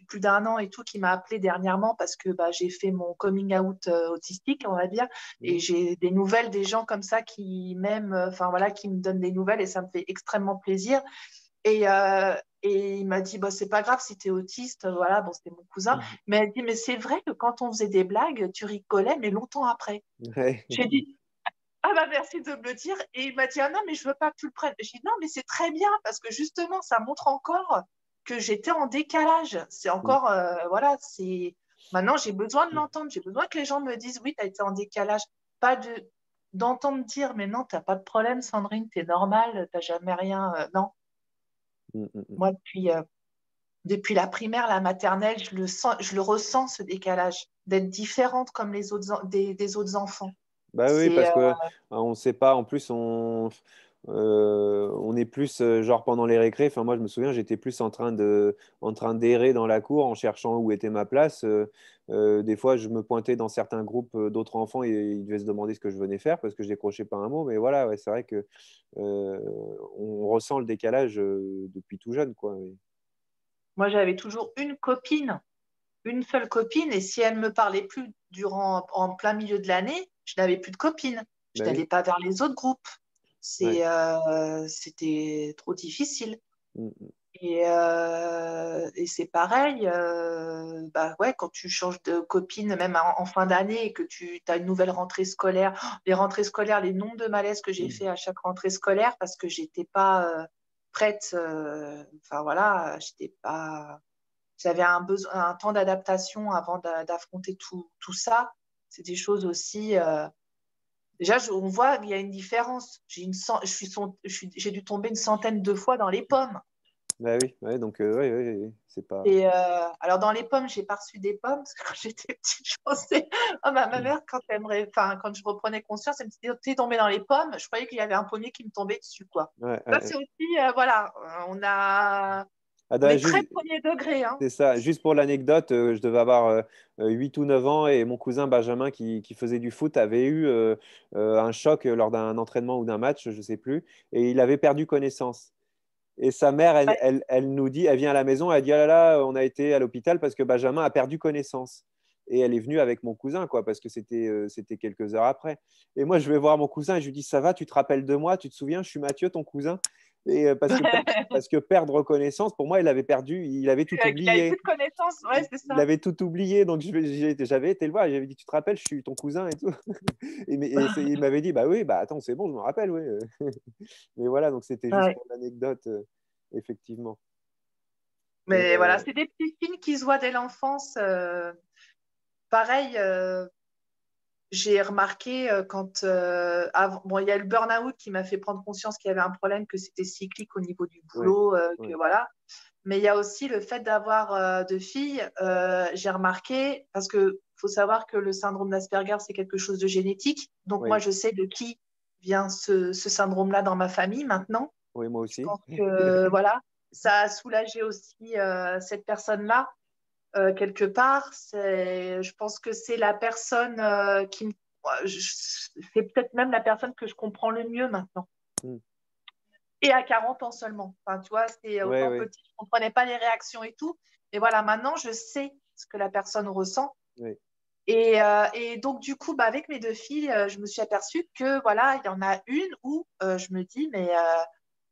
[SPEAKER 2] plus d'1 an et tout, qui m'a appelé dernièrement parce que bah, j'ai fait mon coming out autistique, on va dire, et
[SPEAKER 1] Mm.
[SPEAKER 2] j'ai des nouvelles des gens comme ça qui m'aiment, enfin voilà, qui me donnent des nouvelles et ça me fait extrêmement plaisir. Et il m'a dit, bah, c'est pas grave si tu es autiste, voilà, bon, c'était mon cousin. Mais elle dit, mais c'est vrai que quand on faisait des blagues, tu rigolais, mais longtemps après.
[SPEAKER 1] Ouais.
[SPEAKER 2] J'ai dit, ah bah merci de me le dire. Et il m'a dit, ah non, mais je veux pas que tu le prennes. J'ai dit, non, mais c'est très bien parce que justement, ça montre encore que j'étais en décalage. C'est
[SPEAKER 1] Mm.
[SPEAKER 2] encore, voilà, c'est. Maintenant, j'ai besoin de l'entendre. J'ai besoin que les gens me disent, oui, tu as été en décalage. Pas d'entendre dire, mais non, t'as pas de problème, Sandrine, t'es normale, t'as jamais rien. Non,
[SPEAKER 1] Mm, mm, mm.
[SPEAKER 2] moi, depuis la primaire, la maternelle, je le ressens, ce décalage, d'être différente comme les autres, des autres enfants.
[SPEAKER 1] Bah oui,
[SPEAKER 2] C'est,
[SPEAKER 1] parce que on ne sait pas, en plus, on est plus, genre pendant les récrés, enfin moi je me souviens, j'étais plus en train d'errer dans la cour en cherchant où était ma place. Des fois, je me pointais dans certains groupes d'autres enfants et ils devaient se demander ce que je venais faire parce que je décrochais pas un mot. Mais voilà, ouais, c'est vrai que euh, on ressent le décalage depuis tout jeune, quoi. Oui.
[SPEAKER 2] Moi, j'avais toujours une copine, une seule copine, et si elle ne me parlait plus en plein milieu de l'année, je n'avais plus de copine. Je
[SPEAKER 1] Bah oui,
[SPEAKER 2] n'allais pas vers les autres groupes.
[SPEAKER 1] ouais.
[SPEAKER 2] C'était trop difficile.
[SPEAKER 1] Mm, mm.
[SPEAKER 2] Et c'est pareil, bah ouais, quand tu changes de copine, même en fin d'année, et que tu as une nouvelle rentrée scolaire, les rentrées scolaires, les nombres de malaises que j'ai fait à chaque rentrée scolaire parce que j'étais pas prête, enfin voilà, j'étais pas, j'avais un temps d'adaptation avant d'affronter tout ça. C'est des choses aussi. Déjà, on voit qu'il y a une différence. J'ai dû tomber une centaine de fois dans les pommes.
[SPEAKER 1] Bah oui, ouais, donc ouais, ouais, ouais, c'est pas.
[SPEAKER 2] Alors, dans les pommes, j'ai pas reçu des pommes parce que quand j'étais petite, je pensais. Oh, ma mère, quand je reprenais conscience, elle me disait, t'es tombée dans les pommes. Je croyais qu'il y avait un pommier qui me tombait dessus, quoi.
[SPEAKER 1] Ouais,
[SPEAKER 2] Ça,
[SPEAKER 1] ouais, ouais.
[SPEAKER 2] c'est aussi, voilà,
[SPEAKER 1] Ah,
[SPEAKER 2] on est très
[SPEAKER 1] juste,
[SPEAKER 2] premier degré, hein.
[SPEAKER 1] c'est ça. Juste pour l'anecdote, je devais avoir 8 ou 9 ans et mon cousin Benjamin qui faisait du foot avait eu un choc lors d'un entraînement ou d'un match, je ne sais plus, et il avait perdu connaissance. Et sa mère,
[SPEAKER 2] Ouais.
[SPEAKER 1] elle nous dit, elle vient à la maison, elle dit, ah là là, on a été à l'hôpital parce que Benjamin a perdu connaissance. Et elle est venue avec mon cousin, quoi, parce que c'était quelques heures après. Et moi, je vais voir mon cousin et je lui dis, ça va, tu te rappelles de moi, tu te souviens, je suis Mathieu, ton cousin. Et parce que perdre connaissance, pour moi, il avait perdu, il avait tout
[SPEAKER 2] Qu'il avait plus
[SPEAKER 1] oublié.
[SPEAKER 2] de connaissances, ouais, c'est
[SPEAKER 1] Il
[SPEAKER 2] ça.
[SPEAKER 1] avait tout oublié, donc j'avais été le voir, j'avais dit, tu te rappelles, je suis ton cousin et tout. Il m'avait dit, bah oui, bah attends, c'est bon, je me rappelle, oui. Mais voilà, donc c'était juste
[SPEAKER 2] Ouais.
[SPEAKER 1] pour l'anecdote, effectivement. Et,
[SPEAKER 2] Mais voilà, c'est des petits signes qui se voient dès l'enfance. Pareil, j'ai remarqué bon, il y a le burn-out qui m'a fait prendre conscience qu'il y avait un problème, que c'était cyclique au niveau du
[SPEAKER 1] ouais,
[SPEAKER 2] boulot, que
[SPEAKER 1] ouais.
[SPEAKER 2] voilà. Mais il y a aussi le fait d'avoir deux filles. J'ai remarqué, parce que faut savoir que le syndrome d'Asperger, c'est quelque chose de génétique. Donc moi,
[SPEAKER 1] Oui,
[SPEAKER 2] je sais de qui vient ce syndrome-là dans ma famille maintenant.
[SPEAKER 1] oui, moi
[SPEAKER 2] Je
[SPEAKER 1] aussi.
[SPEAKER 2] pense que voilà, ça a soulagé aussi cette personne-là. quelque part. Je pense que c'est la personne c'est peut-être même la personne que je comprends le mieux maintenant.
[SPEAKER 1] Mm.
[SPEAKER 2] Et à 40 ans seulement. Enfin, tu vois, c'est
[SPEAKER 1] Ouais,
[SPEAKER 2] autant
[SPEAKER 1] ouais,
[SPEAKER 2] petit, je ne comprenais pas les réactions et tout. Et voilà, maintenant, je sais ce que la personne ressent.
[SPEAKER 1] ouais.
[SPEAKER 2] Et donc, du coup, bah, avec mes deux filles, je me suis aperçue que voilà, il y en a une où je me dis, mais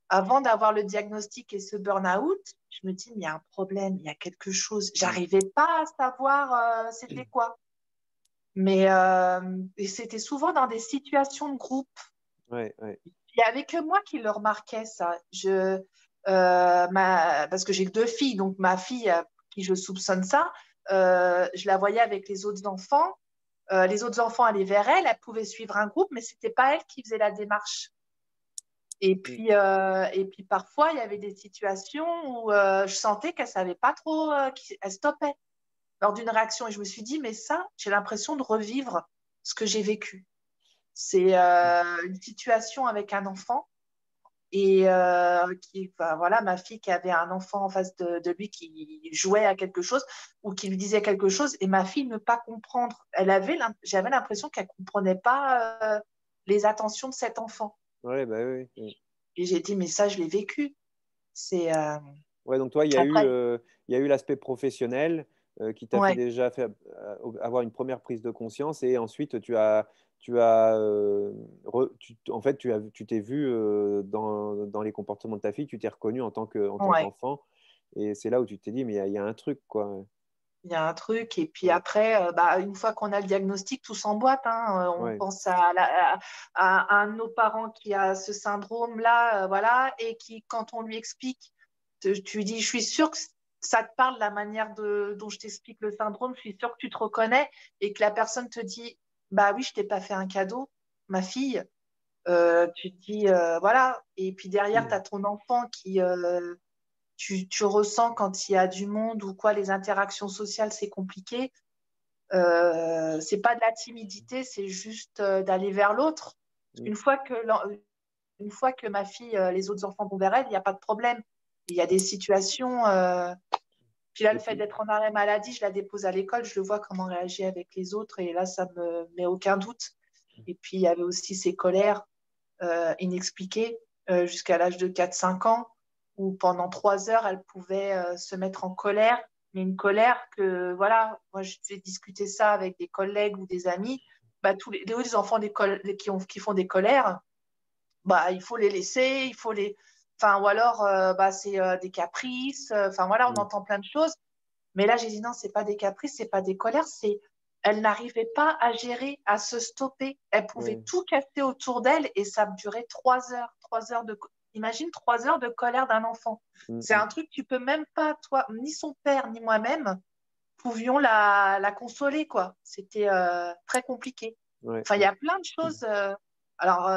[SPEAKER 2] avant d'avoir le diagnostic et ce burn-out, je me dis, mais il y a un problème, il y a quelque chose.
[SPEAKER 1] Mm.
[SPEAKER 2] J'arrivais pas à savoir c'était quoi. Mais et c'était souvent dans des situations de groupe.
[SPEAKER 1] Ouais, ouais.
[SPEAKER 2] Il n'y avait que moi qui le remarquais, ça. Parce que j'ai que deux filles, donc ma fille, qui je soupçonne ça, je la voyais avec les autres enfants. Les autres enfants allaient vers elle, elle pouvait suivre un groupe, mais ce n'était pas elle qui faisait la démarche.
[SPEAKER 1] Mm.
[SPEAKER 2] Et puis parfois, il y avait des situations où je sentais qu'elle ne savait pas trop, qu'elle stoppait lors d'une réaction. Et je me suis dit, mais ça, j'ai l'impression de revivre ce que j'ai vécu. C'est une situation avec un enfant et enfin, voilà, ma fille qui avait un enfant en face de lui qui jouait à quelque chose ou qui lui disait quelque chose et ma fille ne pas comprendre. J'avais l'impression qu'elle ne comprenait pas les attentions de cet enfant.
[SPEAKER 1] Ouais, bah oui, oui.
[SPEAKER 2] Et j'ai dit, mais ça, je l'ai vécu. C'est
[SPEAKER 1] Ouais, donc toi,
[SPEAKER 2] après,
[SPEAKER 1] il y a eu l'aspect professionnel qui t'a fait
[SPEAKER 2] ouais,
[SPEAKER 1] déjà faire, avoir une première prise de conscience et ensuite tu as, en fait, tu t'es vu dans les comportements de ta fille, tu t'es reconnu en tant
[SPEAKER 2] ouais.
[SPEAKER 1] qu'enfant et c'est là où tu t'es dit, mais il y a un truc, quoi.
[SPEAKER 2] Il y a un truc. Et puis
[SPEAKER 1] Ouais,
[SPEAKER 2] après, bah, une fois qu'on a le diagnostic, tout s'emboîte. Hein. On
[SPEAKER 1] ouais,
[SPEAKER 2] pense à un de nos parents qui a ce syndrome-là, voilà, et qui, quand on lui explique, tu dis, je suis sûre que ça te parle, la manière dont je t'explique le syndrome, je suis sûre que tu te reconnais, et que la personne te dit, bah oui, je t'ai pas fait un cadeau, ma fille. Tu te dis, voilà. Et puis derrière, tu as ton enfant qui, tu ressens quand il y a du monde ou quoi, les interactions sociales, c'est compliqué. C'est pas de la timidité, c'est juste d'aller vers l'autre.
[SPEAKER 1] mm,
[SPEAKER 2] Une fois que ma fille, les autres enfants vont vers elle, il n'y a pas de problème. Il y a des situations. Puis là,
[SPEAKER 1] et
[SPEAKER 2] le fait
[SPEAKER 1] puis,
[SPEAKER 2] d'être en arrêt maladie, je la dépose à l'école, je le vois comment réagir avec les autres, et là, ça me met aucun doute. Et puis, il y avait aussi ces colères inexpliquée jusqu'à l'âge de 4-5 ans, où pendant 3 heures, elle pouvait se mettre en colère, mais une colère que, voilà, moi, je fais discuter ça avec des collègues ou des amis. Bah, tous les autres enfants qui font des colères, bah, il faut les laisser, il faut les. Enfin, ou alors, bah, c'est des caprices. Enfin, voilà, on
[SPEAKER 1] mm,
[SPEAKER 2] entend plein de choses. Mais là, j'ai dit non, c'est pas des caprices, c'est pas des colères, c'est elle n'arrivait pas à gérer, à se stopper. Elle pouvait
[SPEAKER 1] ouais,
[SPEAKER 2] tout casser autour d'elle et ça durait 3 heures. 3 heures Imagine 3 heures de colère d'un enfant.
[SPEAKER 1] mm,
[SPEAKER 2] C'est
[SPEAKER 1] mm,
[SPEAKER 2] un truc que tu peux même pas, toi, ni son père, ni moi-même, pouvions la consoler, quoi. C'était très compliqué.
[SPEAKER 1] ouais,
[SPEAKER 2] Enfin, il y
[SPEAKER 1] ouais.
[SPEAKER 2] a plein de choses. Alors,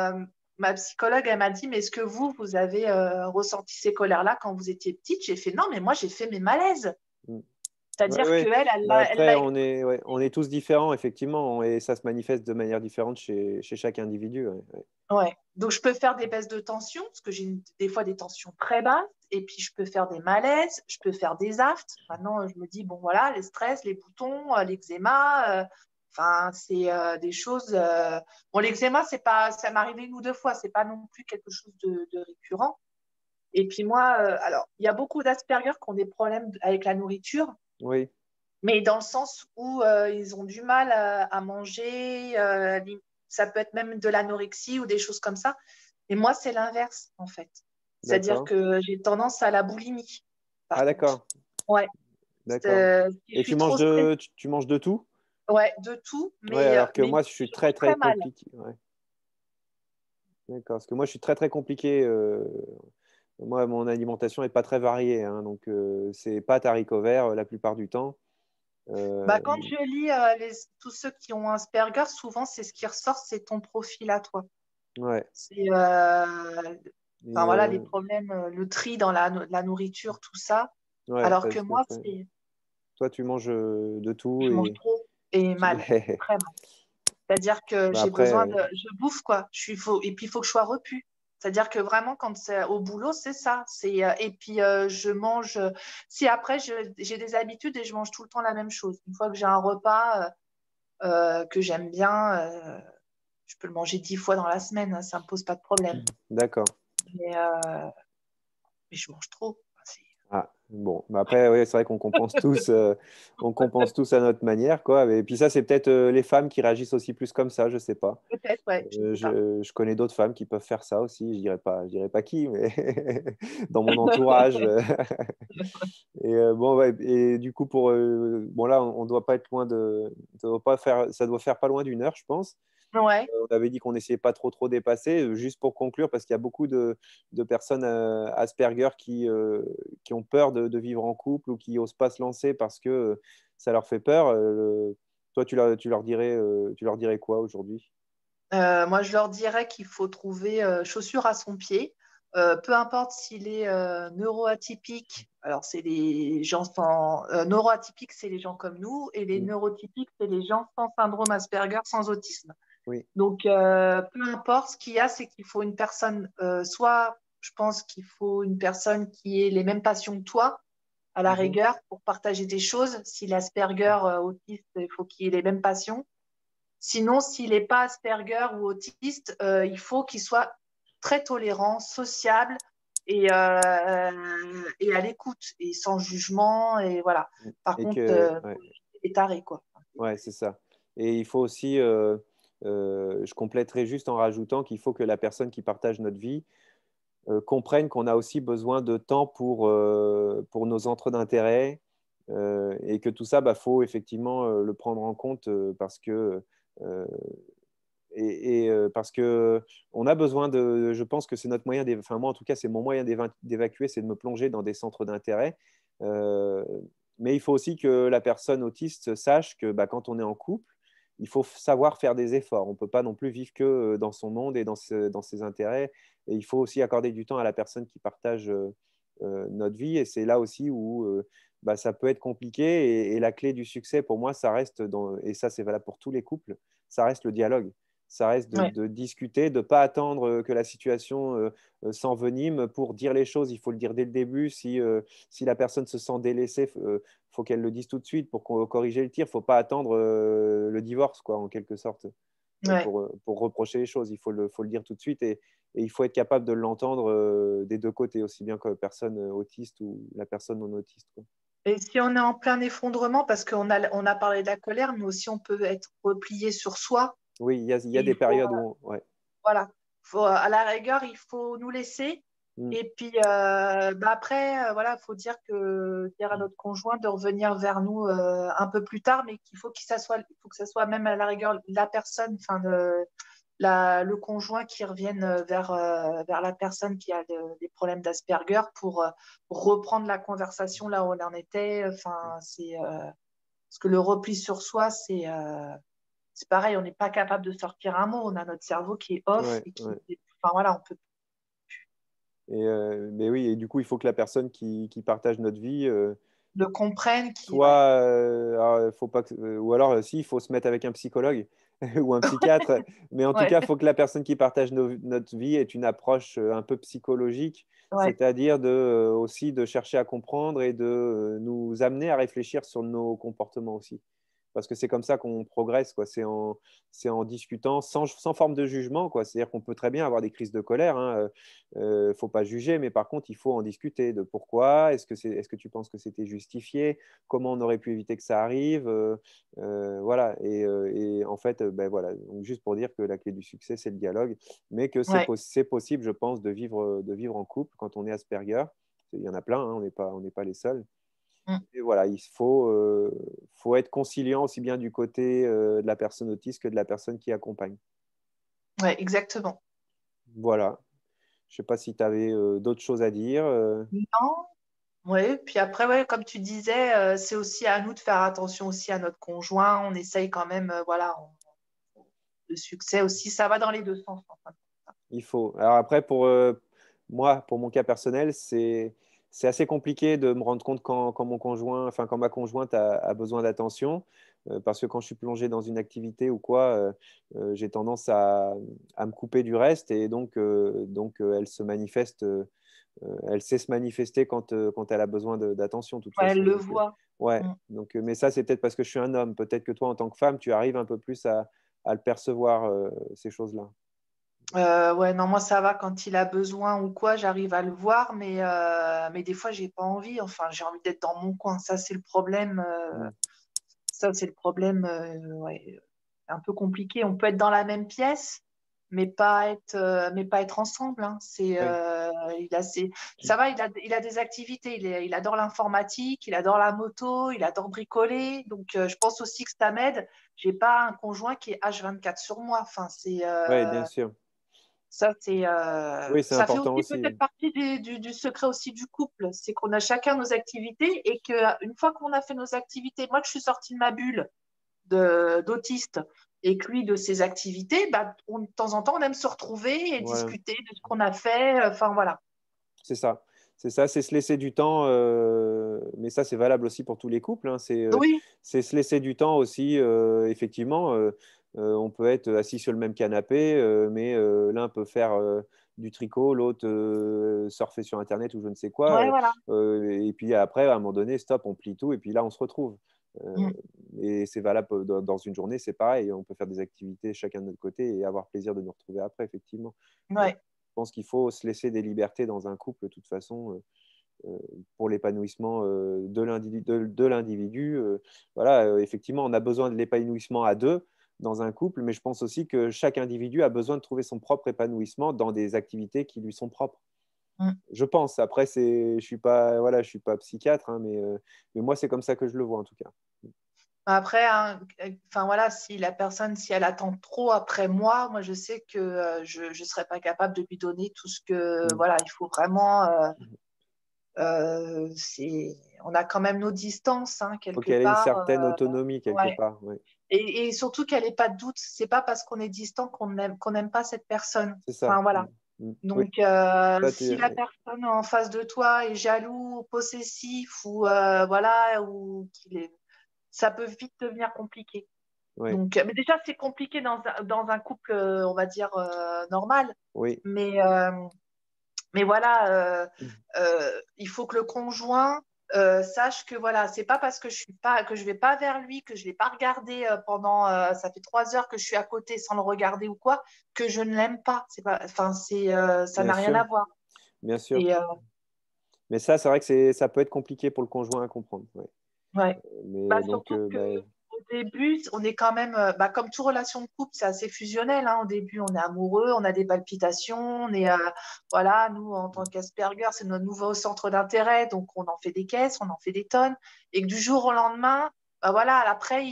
[SPEAKER 2] ma psychologue, elle m'a dit, mais est-ce que vous avez ressenti ces colères-là quand vous étiez petite? J'ai fait non, mais moi, j'ai fait mes malaises.
[SPEAKER 1] Mm. Ouais,
[SPEAKER 2] C'est-à-dire
[SPEAKER 1] ouais.
[SPEAKER 2] qu'elle, elle
[SPEAKER 1] Bah
[SPEAKER 2] l'a elle
[SPEAKER 1] après,
[SPEAKER 2] l'a exprimé.
[SPEAKER 1] ouais, on est tous différents, effectivement, et ça se manifeste de manière différente chez chaque individu. Ouais, ouais.
[SPEAKER 2] Ouais. Donc, je peux faire des baisses de tension, parce que j'ai des fois des tensions très basses, et puis je peux faire des malaises, je peux faire des aftes. Maintenant, je me dis, bon, voilà, les stress, les boutons, l'eczéma, enfin, c'est des choses. Bon, l'eczéma, c'est pas, ça m'est arrivé une ou deux fois, c'est pas non plus quelque chose de récurrent. Et puis moi, alors, il y a beaucoup d'Asperger qui ont des problèmes avec la nourriture,
[SPEAKER 1] Oui,
[SPEAKER 2] mais dans le sens où ils ont du mal à manger, ça peut être même de l'anorexie ou des choses comme ça. Et moi, c'est l'inverse, en fait. C'est-à-dire
[SPEAKER 1] d'accord.
[SPEAKER 2] que j'ai tendance à la boulimie,
[SPEAKER 1] Ah,
[SPEAKER 2] par contre.
[SPEAKER 1] d'accord,
[SPEAKER 2] Ouais.
[SPEAKER 1] d'accord.
[SPEAKER 2] Si je
[SPEAKER 1] Et
[SPEAKER 2] suis trop stressée,
[SPEAKER 1] tu manges de tout?
[SPEAKER 2] ouais, de tout,
[SPEAKER 1] Ouais, alors que
[SPEAKER 2] mais
[SPEAKER 1] moi, je suis
[SPEAKER 2] je mange
[SPEAKER 1] très
[SPEAKER 2] très mal.
[SPEAKER 1] compliqué. Ouais, d'accord. Parce que moi, je suis très compliqué. Moi, mon alimentation n'est pas très variée, hein, donc c'est pâtes, haricots verts la plupart du temps.
[SPEAKER 2] Bah,
[SPEAKER 1] Euh,
[SPEAKER 2] quand je lis tous ceux qui ont Asperger, souvent, c'est ce qui ressort, c'est ton profil à toi.
[SPEAKER 1] ouais.
[SPEAKER 2] C'est enfin
[SPEAKER 1] Et,
[SPEAKER 2] voilà les problèmes, le tri dans la nourriture, tout ça.
[SPEAKER 1] ouais,
[SPEAKER 2] Alors que
[SPEAKER 1] parce que
[SPEAKER 2] moi, c'est
[SPEAKER 1] toi, tu manges de tout
[SPEAKER 2] je mange
[SPEAKER 1] et
[SPEAKER 2] trop et mal, très mal. C'est-à-dire que
[SPEAKER 1] bah
[SPEAKER 2] j'ai
[SPEAKER 1] après,
[SPEAKER 2] besoin je bouffe quoi. Et puis il faut que je sois repue. C'est-à-dire que vraiment, quand c'est au boulot, c'est ça. Et puis, je mange. Si après, j'ai des habitudes et je mange tout le temps la même chose. Une fois que j'ai un repas que j'aime bien, je peux le manger 10 fois dans la semaine. Hein, ça ne me pose pas de problème.
[SPEAKER 1] D'accord.
[SPEAKER 2] Mais je mange trop. Enfin,
[SPEAKER 1] Ah, bon, bah après, ouais, c'est vrai on compense tous à notre manière, quoi. Et puis ça, c'est peut-être les femmes qui réagissent aussi plus comme ça, je sais pas.
[SPEAKER 2] peut-être, ouais, je sais pas.
[SPEAKER 1] Je connais d'autres femmes qui peuvent faire ça aussi. Je dirais pas qui, mais dans mon entourage. Et bon, ouais, et du coup, bon là, on doit pas être loin ça doit faire pas loin d'une heure, je pense.
[SPEAKER 2] Ouais.
[SPEAKER 1] On avait dit qu'on n'essayait pas trop dépasser. Juste pour conclure, parce qu'il y a beaucoup de personnes Asperger qui ont peur de vivre en couple ou qui n'osent pas se lancer parce que ça leur fait peur. Toi, tu leur dirais quoi aujourd'hui?
[SPEAKER 2] Moi, je leur dirais qu'il faut trouver chaussure à son pied, peu importe s'il est neuroatypique. Alors, c'est les gens sans neuroatypiques, c'est les gens comme nous, et les
[SPEAKER 1] Mm.
[SPEAKER 2] neurotypiques, c'est les gens sans syndrome Asperger, sans autisme.
[SPEAKER 1] Oui.
[SPEAKER 2] Donc, peu importe, ce qu'il y a, c'est qu'il faut une personne, soit je pense qu'il faut une personne qui ait les mêmes passions que toi, à la
[SPEAKER 1] Mhm.
[SPEAKER 2] rigueur, pour partager des choses. Si l'Asperger autiste, il faut qu'il ait les mêmes passions. Sinon, s'il n'est pas Asperger ou autiste, il faut qu'il soit très tolérant, sociable et à l'écoute et sans jugement. Et voilà. Par
[SPEAKER 1] Et
[SPEAKER 2] contre,
[SPEAKER 1] ouais.
[SPEAKER 2] il est taré, quoi.
[SPEAKER 1] Ouais, c'est ça. Et il faut aussi, je compléterai juste en rajoutant qu'il faut que la personne qui partage notre vie comprenne qu'on a aussi besoin de temps pour nos centres d'intérêt et que tout ça, bah, faut effectivement le prendre en compte euh, parce que on a besoin je pense que c'est notre moyen, enfin moi en tout cas, c'est mon moyen d'évacuer, c'est de me plonger dans des centres d'intérêt. Euh, mais il faut aussi que la personne autiste sache que bah, quand on est en couple, il faut savoir faire des efforts. On ne peut pas non plus vivre que dans son monde et dans ses intérêts. Et il faut aussi accorder du temps à la personne qui partage notre vie. Et c'est là aussi où bah, ça peut être compliqué. Et la clé du succès, pour moi, ça reste, et ça c'est valable pour tous les couples, ça reste le dialogue. Ça reste
[SPEAKER 2] Ouais.
[SPEAKER 1] de discuter, de ne pas attendre que la situation s'envenime pour dire les choses. Il faut le dire dès le début. Si la personne se sent délaissée, faut qu'elle le dise tout de suite pour corriger le tir. Il ne faut pas attendre le divorce, quoi, en quelque sorte,
[SPEAKER 2] Ouais.
[SPEAKER 1] pour reprocher les choses. Faut le dire tout de suite et il faut être capable de l'entendre des deux côtés, aussi bien que la personne autiste ou la personne non autiste, quoi.
[SPEAKER 2] Et si on est en plein effondrement, parce on a parlé de la colère, mais aussi on peut être replié sur soi.
[SPEAKER 1] Oui, il y
[SPEAKER 2] Et
[SPEAKER 1] a des
[SPEAKER 2] il faut,
[SPEAKER 1] périodes où ouais.
[SPEAKER 2] voilà, à la rigueur, il faut nous laisser.
[SPEAKER 1] Mm.
[SPEAKER 2] Et puis bah après, voilà, dire à notre conjoint de revenir vers nous un peu plus tard, mais il faut que ça soit même à la rigueur la personne, enfin le conjoint qui revienne vers la personne qui a des problèmes d'Asperger pour reprendre la conversation là où on en était. Enfin, parce que le repli sur soi, c'est pareil, on n'est pas capable de sortir un mot. On a notre cerveau qui est off
[SPEAKER 1] Ouais,
[SPEAKER 2] et
[SPEAKER 1] ouais.
[SPEAKER 2] enfin voilà, on peut
[SPEAKER 1] Mais oui, et du coup, il faut que la personne qui partage notre vie
[SPEAKER 2] le comprendre, ouais.
[SPEAKER 1] soit, alors, faut pas ou alors, si, il faut se mettre avec un psychologue ou un psychiatre. Mais en tout
[SPEAKER 2] Ouais,
[SPEAKER 1] cas, il faut que la personne qui partage notre vie ait une approche un peu psychologique,
[SPEAKER 2] ouais,
[SPEAKER 1] c'est-à-dire aussi de chercher à comprendre et de nous amener à réfléchir sur nos comportements aussi. Parce que c'est comme ça qu'on progresse, quoi. C'est en discutant sans forme de jugement, quoi. C'est-à-dire qu'on peut très bien avoir des crises de colère, hein. Faut pas juger, mais par contre, il faut en discuter de pourquoi. Est-ce que tu penses que c'était justifié? Comment on aurait pu éviter que ça arrive? Voilà. Et en fait, ben voilà. Donc, juste pour dire que la clé du succès, c'est le dialogue, mais que
[SPEAKER 2] ouais.
[SPEAKER 1] c'est possible, je pense, de vivre en couple quand on est Asperger. Il y en a plein, hein, on n'est pas les seuls.
[SPEAKER 2] Mm.
[SPEAKER 1] Et voilà, faut être conciliant aussi bien du côté de la personne autiste que de la personne qui accompagne.
[SPEAKER 2] Ouais, exactement.
[SPEAKER 1] Voilà. Je ne sais pas si tu avais d'autres choses à dire.
[SPEAKER 2] Non, ouais. Puis après, ouais, comme tu disais, c'est aussi à nous de faire attention aussi à notre conjoint. On essaye quand même, voilà, le succès aussi, ça va dans les deux sens. En fait.
[SPEAKER 1] Il faut. Alors après, moi, pour mon cas personnel, c'est assez compliqué de me rendre compte quand mon conjoint, enfin quand ma conjointe a besoin d'attention. parce que quand je suis plongé dans une activité ou quoi, j'ai tendance à me couper du reste et donc elle se manifeste, elle sait se manifester quand elle a besoin d'attention, de toute
[SPEAKER 2] Ouais, elle
[SPEAKER 1] façon.
[SPEAKER 2] le
[SPEAKER 1] Donc,
[SPEAKER 2] voit.
[SPEAKER 1] ouais,
[SPEAKER 2] Mm.
[SPEAKER 1] donc, mais ça, c'est peut-être parce que je suis un homme. Peut-être que toi, en tant que femme, tu arrives un peu plus à le percevoir, ces choses-là.
[SPEAKER 2] Ouais, non, moi ça va quand il a besoin ou quoi, j'arrive à le voir, mais des fois j'ai pas envie. Enfin, j'ai envie d'être dans mon coin. Ça, c'est le problème.
[SPEAKER 1] Mm.
[SPEAKER 2] Ça, c'est le problème, ouais, un peu compliqué. On peut être dans la même pièce, mais pas être ensemble, hein.
[SPEAKER 1] Oui.
[SPEAKER 2] Ça va, il a des activités. Il adore l'informatique, il adore la moto, il adore bricoler. Donc, je pense aussi que ça m'aide. J'ai pas un conjoint qui est H24 sur moi. Enfin,
[SPEAKER 1] Ouais, bien sûr. Oui, c'est
[SPEAKER 2] ça fait
[SPEAKER 1] important
[SPEAKER 2] aussi
[SPEAKER 1] aussi.
[SPEAKER 2] peut-être partie du secret aussi du couple, c'est qu'on a chacun nos activités et qu'une fois qu'on a fait nos activités, moi que je suis sortie de ma bulle d'autiste et que lui de ses activités, bah, de temps en temps on aime se retrouver et
[SPEAKER 1] Voilà.
[SPEAKER 2] discuter de ce qu'on a fait. Enfin voilà.
[SPEAKER 1] C'est ça. C'est ça, c'est se laisser du temps, mais ça, c'est valable aussi pour tous les couples, hein.
[SPEAKER 2] Oui,
[SPEAKER 1] C'est se laisser du temps aussi, effectivement. On peut être assis sur le même canapé, mais l'un peut faire du tricot, l'autre surfer sur Internet ou je ne sais quoi.
[SPEAKER 2] ouais, voilà.
[SPEAKER 1] Et puis après, à un moment donné, stop, on plie tout et puis là, on se retrouve. Euh,
[SPEAKER 2] Mm.
[SPEAKER 1] et c'est valable dans une journée, c'est pareil. On peut faire des activités chacun de notre côté et avoir plaisir de nous retrouver après, effectivement.
[SPEAKER 2] Ouais.
[SPEAKER 1] Je pense qu'il faut se laisser des libertés dans un couple, de toute façon, pour l'épanouissement de l'individu. Voilà, effectivement, on a besoin de l'épanouissement à deux dans un couple, mais je pense aussi que chaque individu a besoin de trouver son propre épanouissement dans des activités qui lui sont propres.
[SPEAKER 2] Mm.
[SPEAKER 1] Je pense. Après, je suis pas, voilà, je suis pas psychiatre, hein, mais moi, c'est comme ça que je le vois en tout cas.
[SPEAKER 2] Après, hein, enfin voilà, si la personne, si elle attend trop après moi, je sais que je ne serais pas capable de lui donner tout ce que,
[SPEAKER 1] Mm.
[SPEAKER 2] voilà, il faut vraiment. On a quand même nos distances, hein,
[SPEAKER 1] Faut
[SPEAKER 2] quelque
[SPEAKER 1] qu'elle ait une
[SPEAKER 2] part.
[SPEAKER 1] certaine autonomie quelque
[SPEAKER 2] Ouais.
[SPEAKER 1] part. Oui,
[SPEAKER 2] Et surtout qu'elle n'ait pas de doute. C'est pas parce qu'on est distant qu'on n'aime pas cette personne.
[SPEAKER 1] c'est ça.
[SPEAKER 2] Enfin,
[SPEAKER 1] Mm.
[SPEAKER 2] voilà.
[SPEAKER 1] Mm. Oui,
[SPEAKER 2] Donc,
[SPEAKER 1] ça,
[SPEAKER 2] si la personne en face de toi est jaloux, possessif, ou voilà, ça peut vite devenir compliqué.
[SPEAKER 1] ouais.
[SPEAKER 2] Donc, mais déjà, c'est compliqué dans un couple, on va dire, normal.
[SPEAKER 1] Oui.
[SPEAKER 2] Mais, euh, mais voilà,
[SPEAKER 1] Mm.
[SPEAKER 2] il faut que le conjoint sache que voilà, c'est pas parce que je vais pas vers lui, que je l'ai pas regardé pendant, ça fait 3 heures que je suis à côté sans le regarder ou quoi, que je ne l'aime pas. C'est pas, enfin, ça
[SPEAKER 1] Bien
[SPEAKER 2] n'a rien
[SPEAKER 1] sûr,
[SPEAKER 2] à voir.
[SPEAKER 1] bien sûr.
[SPEAKER 2] Et
[SPEAKER 1] Mais ça, c'est vrai que ça peut être compliqué pour le conjoint à comprendre. Ouais.
[SPEAKER 2] ouais.
[SPEAKER 1] Mais
[SPEAKER 2] Bah,
[SPEAKER 1] donc,
[SPEAKER 2] surtout que au début, on est quand même, bah, comme toute relation de couple, c'est assez fusionnel, hein. Au début, on est amoureux, on a des palpitations, voilà, nous, en tant qu'Asperger, c'est notre nouveau centre d'intérêt, donc on en fait des caisses, on en fait des tonnes, et que du jour au lendemain, bah voilà, après,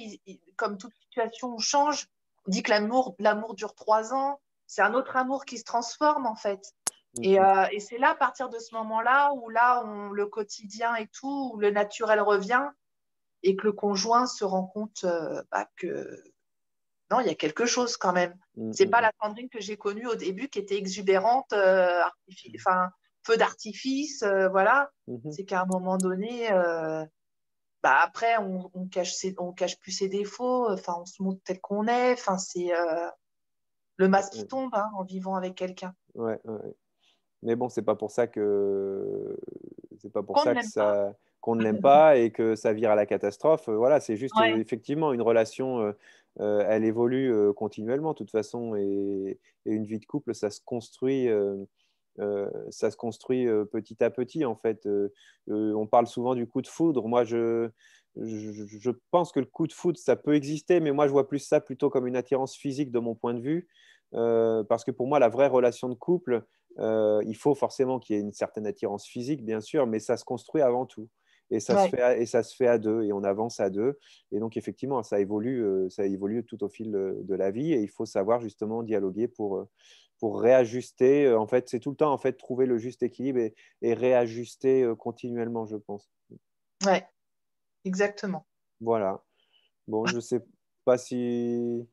[SPEAKER 2] comme toute situation change, on dit que l'amour dure 3 ans, c'est un autre amour qui se transforme, en fait.
[SPEAKER 1] mhm.
[SPEAKER 2] Et c'est là, à partir de ce moment-là, où là, le quotidien et tout, où le naturel revient, et que le conjoint se rend compte bah, que non, il y a quelque chose quand même.
[SPEAKER 1] Mhm,
[SPEAKER 2] C'est pas
[SPEAKER 1] mhm,
[SPEAKER 2] la Sandrine que j'ai connue au début qui était exubérante, enfin, feu d'artifice, voilà.
[SPEAKER 1] mhm.
[SPEAKER 2] C'est qu'à un moment donné, bah après, on cache plus ses défauts, enfin, on se montre tel qu'on est, enfin, c'est le masque qui
[SPEAKER 1] Ouais,
[SPEAKER 2] tombe hein, en vivant avec quelqu'un
[SPEAKER 1] ouais, ouais. Mais bon, c'est pas pour
[SPEAKER 2] qu'on
[SPEAKER 1] ça
[SPEAKER 2] n'aime pas.
[SPEAKER 1] qu'on ne l'aime pas et que ça vire à la catastrophe. Voilà, c'est juste
[SPEAKER 2] Ouais,
[SPEAKER 1] effectivement une relation, elle évolue continuellement de toute façon et une vie de couple, ça se construit petit à petit en fait. On parle souvent du coup de foudre. Moi, je pense que le coup de foudre, ça peut exister, mais moi, je vois plus ça plutôt comme une attirance physique de mon point de vue, parce que pour moi, la vraie relation de couple, il faut forcément qu'il y ait une certaine attirance physique, bien sûr, mais ça se construit avant tout.
[SPEAKER 2] ouais.
[SPEAKER 1] Et ça se fait à deux, et on avance à deux. Et donc, effectivement, ça évolue tout au fil de la vie, et il faut savoir justement dialoguer pour réajuster. En fait, c'est tout le temps en fait trouver le juste équilibre et réajuster continuellement, je pense.
[SPEAKER 2] Ouais, exactement.
[SPEAKER 1] Voilà. Bon, je sais pas si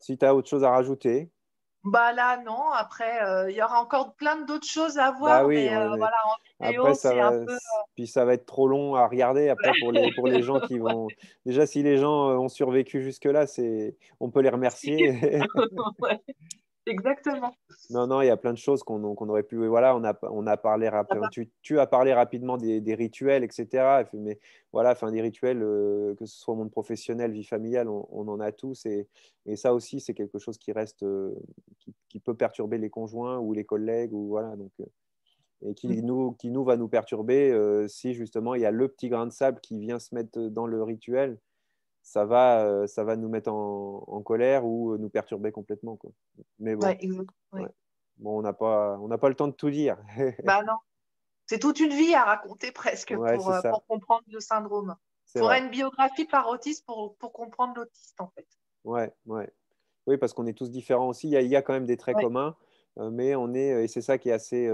[SPEAKER 1] tu as autre chose à rajouter.
[SPEAKER 2] Bah là, non. Après, il y aura encore plein d'autres choses à
[SPEAKER 1] Bah
[SPEAKER 2] voir,
[SPEAKER 1] oui,
[SPEAKER 2] mais voilà, en
[SPEAKER 1] après
[SPEAKER 2] vidéo,
[SPEAKER 1] ça
[SPEAKER 2] c'est un
[SPEAKER 1] va,
[SPEAKER 2] peu.
[SPEAKER 1] puis ça va être trop long à regarder après pour les gens qui vont. Déjà, si les gens ont survécu jusque-là, on peut les remercier.
[SPEAKER 2] Ouais, exactement.
[SPEAKER 1] Non, non, il y a plein de choses qu'on aurait pu. Voilà, on a parlé
[SPEAKER 2] Ah bah,
[SPEAKER 1] tu as parlé rapidement des rituels, etc. Mais voilà, enfin, des rituels, que ce soit monde professionnel, vie familiale, on en a tous. Et ça aussi, c'est quelque chose qui reste, qui peut perturber les conjoints ou les collègues, ou voilà. Donc, et qui nous va nous perturber si justement il y a le petit grain de sable qui vient se mettre dans le rituel, ça va nous mettre en colère ou nous perturber complètement, quoi. Mais bon,
[SPEAKER 2] ouais, exact.
[SPEAKER 1] ouais.
[SPEAKER 2] Ouais.
[SPEAKER 1] Bon, on n'a pas le temps de tout dire.
[SPEAKER 2] Bah non. C'est toute une vie à raconter presque
[SPEAKER 1] Ouais, c'est ça,
[SPEAKER 2] pour comprendre le syndrome.
[SPEAKER 1] c'est
[SPEAKER 2] Il faudrait
[SPEAKER 1] vrai.
[SPEAKER 2] une biographie par autiste pour comprendre l'autiste, en fait.
[SPEAKER 1] Ouais, ouais. Oui, parce qu'on est tous différents aussi. Il y a quand même des traits
[SPEAKER 2] Ouais.
[SPEAKER 1] communs, mais et c'est ça qui est assez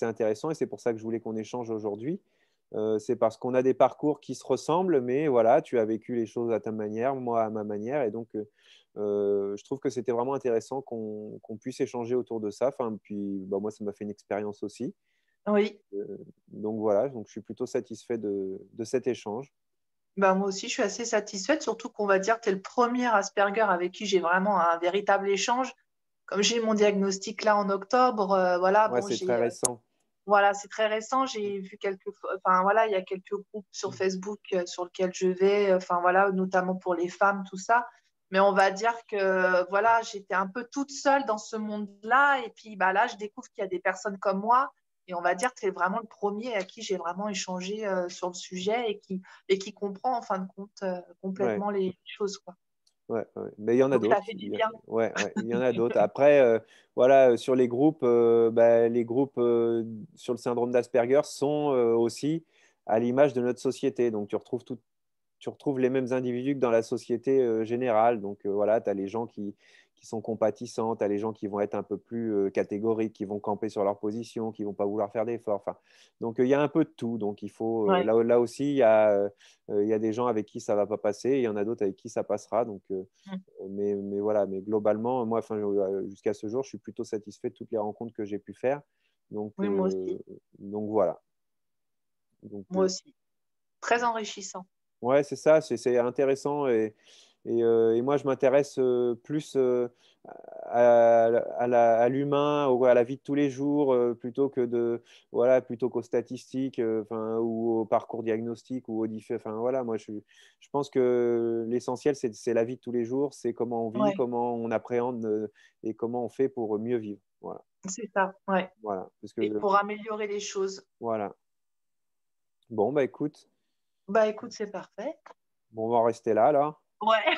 [SPEAKER 1] intéressant, et c'est pour ça que je voulais qu'on échange aujourd'hui. C'est parce qu'on a des parcours qui se ressemblent, mais voilà, tu as vécu les choses à ta manière, moi à ma manière, et donc je trouve que c'était vraiment intéressant qu'on puisse échanger autour de ça. Enfin, puis bah, moi, ça m'a fait une expérience aussi.
[SPEAKER 2] Oui.
[SPEAKER 1] Donc voilà, donc je suis plutôt satisfait de cet échange.
[SPEAKER 2] Bah, moi aussi, je suis assez satisfaite, surtout qu'on va dire que tu es le premier Asperger avec qui j'ai vraiment un véritable échange. Comme j'ai eu mon diagnostic là en octobre, voilà,
[SPEAKER 1] Ouais,
[SPEAKER 2] bon,
[SPEAKER 1] c'est très récent.
[SPEAKER 2] voilà, c'est très récent. J'ai vu enfin voilà, il y a quelques groupes sur Facebook sur lesquels je vais, enfin voilà, notamment pour les femmes, tout ça. Mais on va dire que voilà, j'étais un peu toute seule dans ce monde-là. Et puis bah, là, je découvre qu'il y a des personnes comme moi. Et on va dire que c'est vraiment le premier à qui j'ai vraiment échangé sur le sujet et qui comprend en fin de compte
[SPEAKER 1] Ouais.
[SPEAKER 2] complètement les choses, quoi.
[SPEAKER 1] Ouais, ouais. Mais il y en a
[SPEAKER 2] Donc ça
[SPEAKER 1] d'autres.
[SPEAKER 2] fait du bien.
[SPEAKER 1] Ouais, ouais, il y en a d'autres. Après, voilà, sur les groupes sur le syndrome d'Asperger sont aussi à l'image de notre société. Donc, tu retrouves les mêmes individus que dans la société générale. Donc voilà, tu as les gens qui sont compatissants, tu as les gens qui vont être un peu plus catégoriques, qui vont camper sur leur position, qui vont pas vouloir faire d'efforts. Enfin, donc il y a un peu de tout. Donc il faut
[SPEAKER 2] Ouais.
[SPEAKER 1] là aussi, il y a des gens avec qui ça va pas passer, il y en a d'autres avec qui ça passera. Donc,
[SPEAKER 2] Mm.
[SPEAKER 1] mais voilà, mais globalement, moi, enfin, jusqu'à ce jour, je suis plutôt satisfait de toutes les rencontres que j'ai pu faire. Donc,
[SPEAKER 2] Oui, moi aussi.
[SPEAKER 1] donc voilà. Donc,
[SPEAKER 2] Moi aussi. Très enrichissant.
[SPEAKER 1] ouais, c'est ça, c'est intéressant. Et moi, je m'intéresse plus à l'humain, à la vie de tous les jours, plutôt que voilà, plutôt qu'aux statistiques, enfin, ou au parcours diagnostic, ou enfin, voilà, moi, je pense que l'essentiel, c'est la vie de tous les jours, c'est comment on vit,
[SPEAKER 2] Ouais,
[SPEAKER 1] comment on appréhende et comment on fait pour mieux vivre. Voilà,
[SPEAKER 2] c'est ça. Ouais.
[SPEAKER 1] voilà. Parce
[SPEAKER 2] Et
[SPEAKER 1] que,
[SPEAKER 2] pour améliorer les choses.
[SPEAKER 1] voilà. Bon, bah écoute,
[SPEAKER 2] Bah écoute, c'est parfait.
[SPEAKER 1] bon, on va en rester là, là.
[SPEAKER 2] Ouais.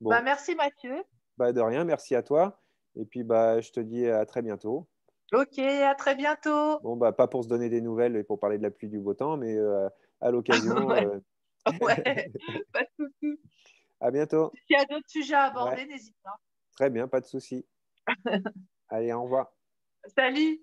[SPEAKER 2] Bah
[SPEAKER 1] Bon.
[SPEAKER 2] merci Mathieu.
[SPEAKER 1] Bah, de rien, merci à toi. Et puis, bah, je te dis à très bientôt.
[SPEAKER 2] Ok, à très bientôt.
[SPEAKER 1] Bon, bah, pas pour se donner des nouvelles et pour parler de la pluie du beau temps, mais à l'occasion.
[SPEAKER 2] Ouais, ouais, pas de souci.
[SPEAKER 1] À bientôt.
[SPEAKER 2] S'il y a d'autres sujets à
[SPEAKER 1] Ouais,
[SPEAKER 2] aborder, n'hésite pas.
[SPEAKER 1] très bien, pas de souci. Allez, au revoir.
[SPEAKER 2] Salut!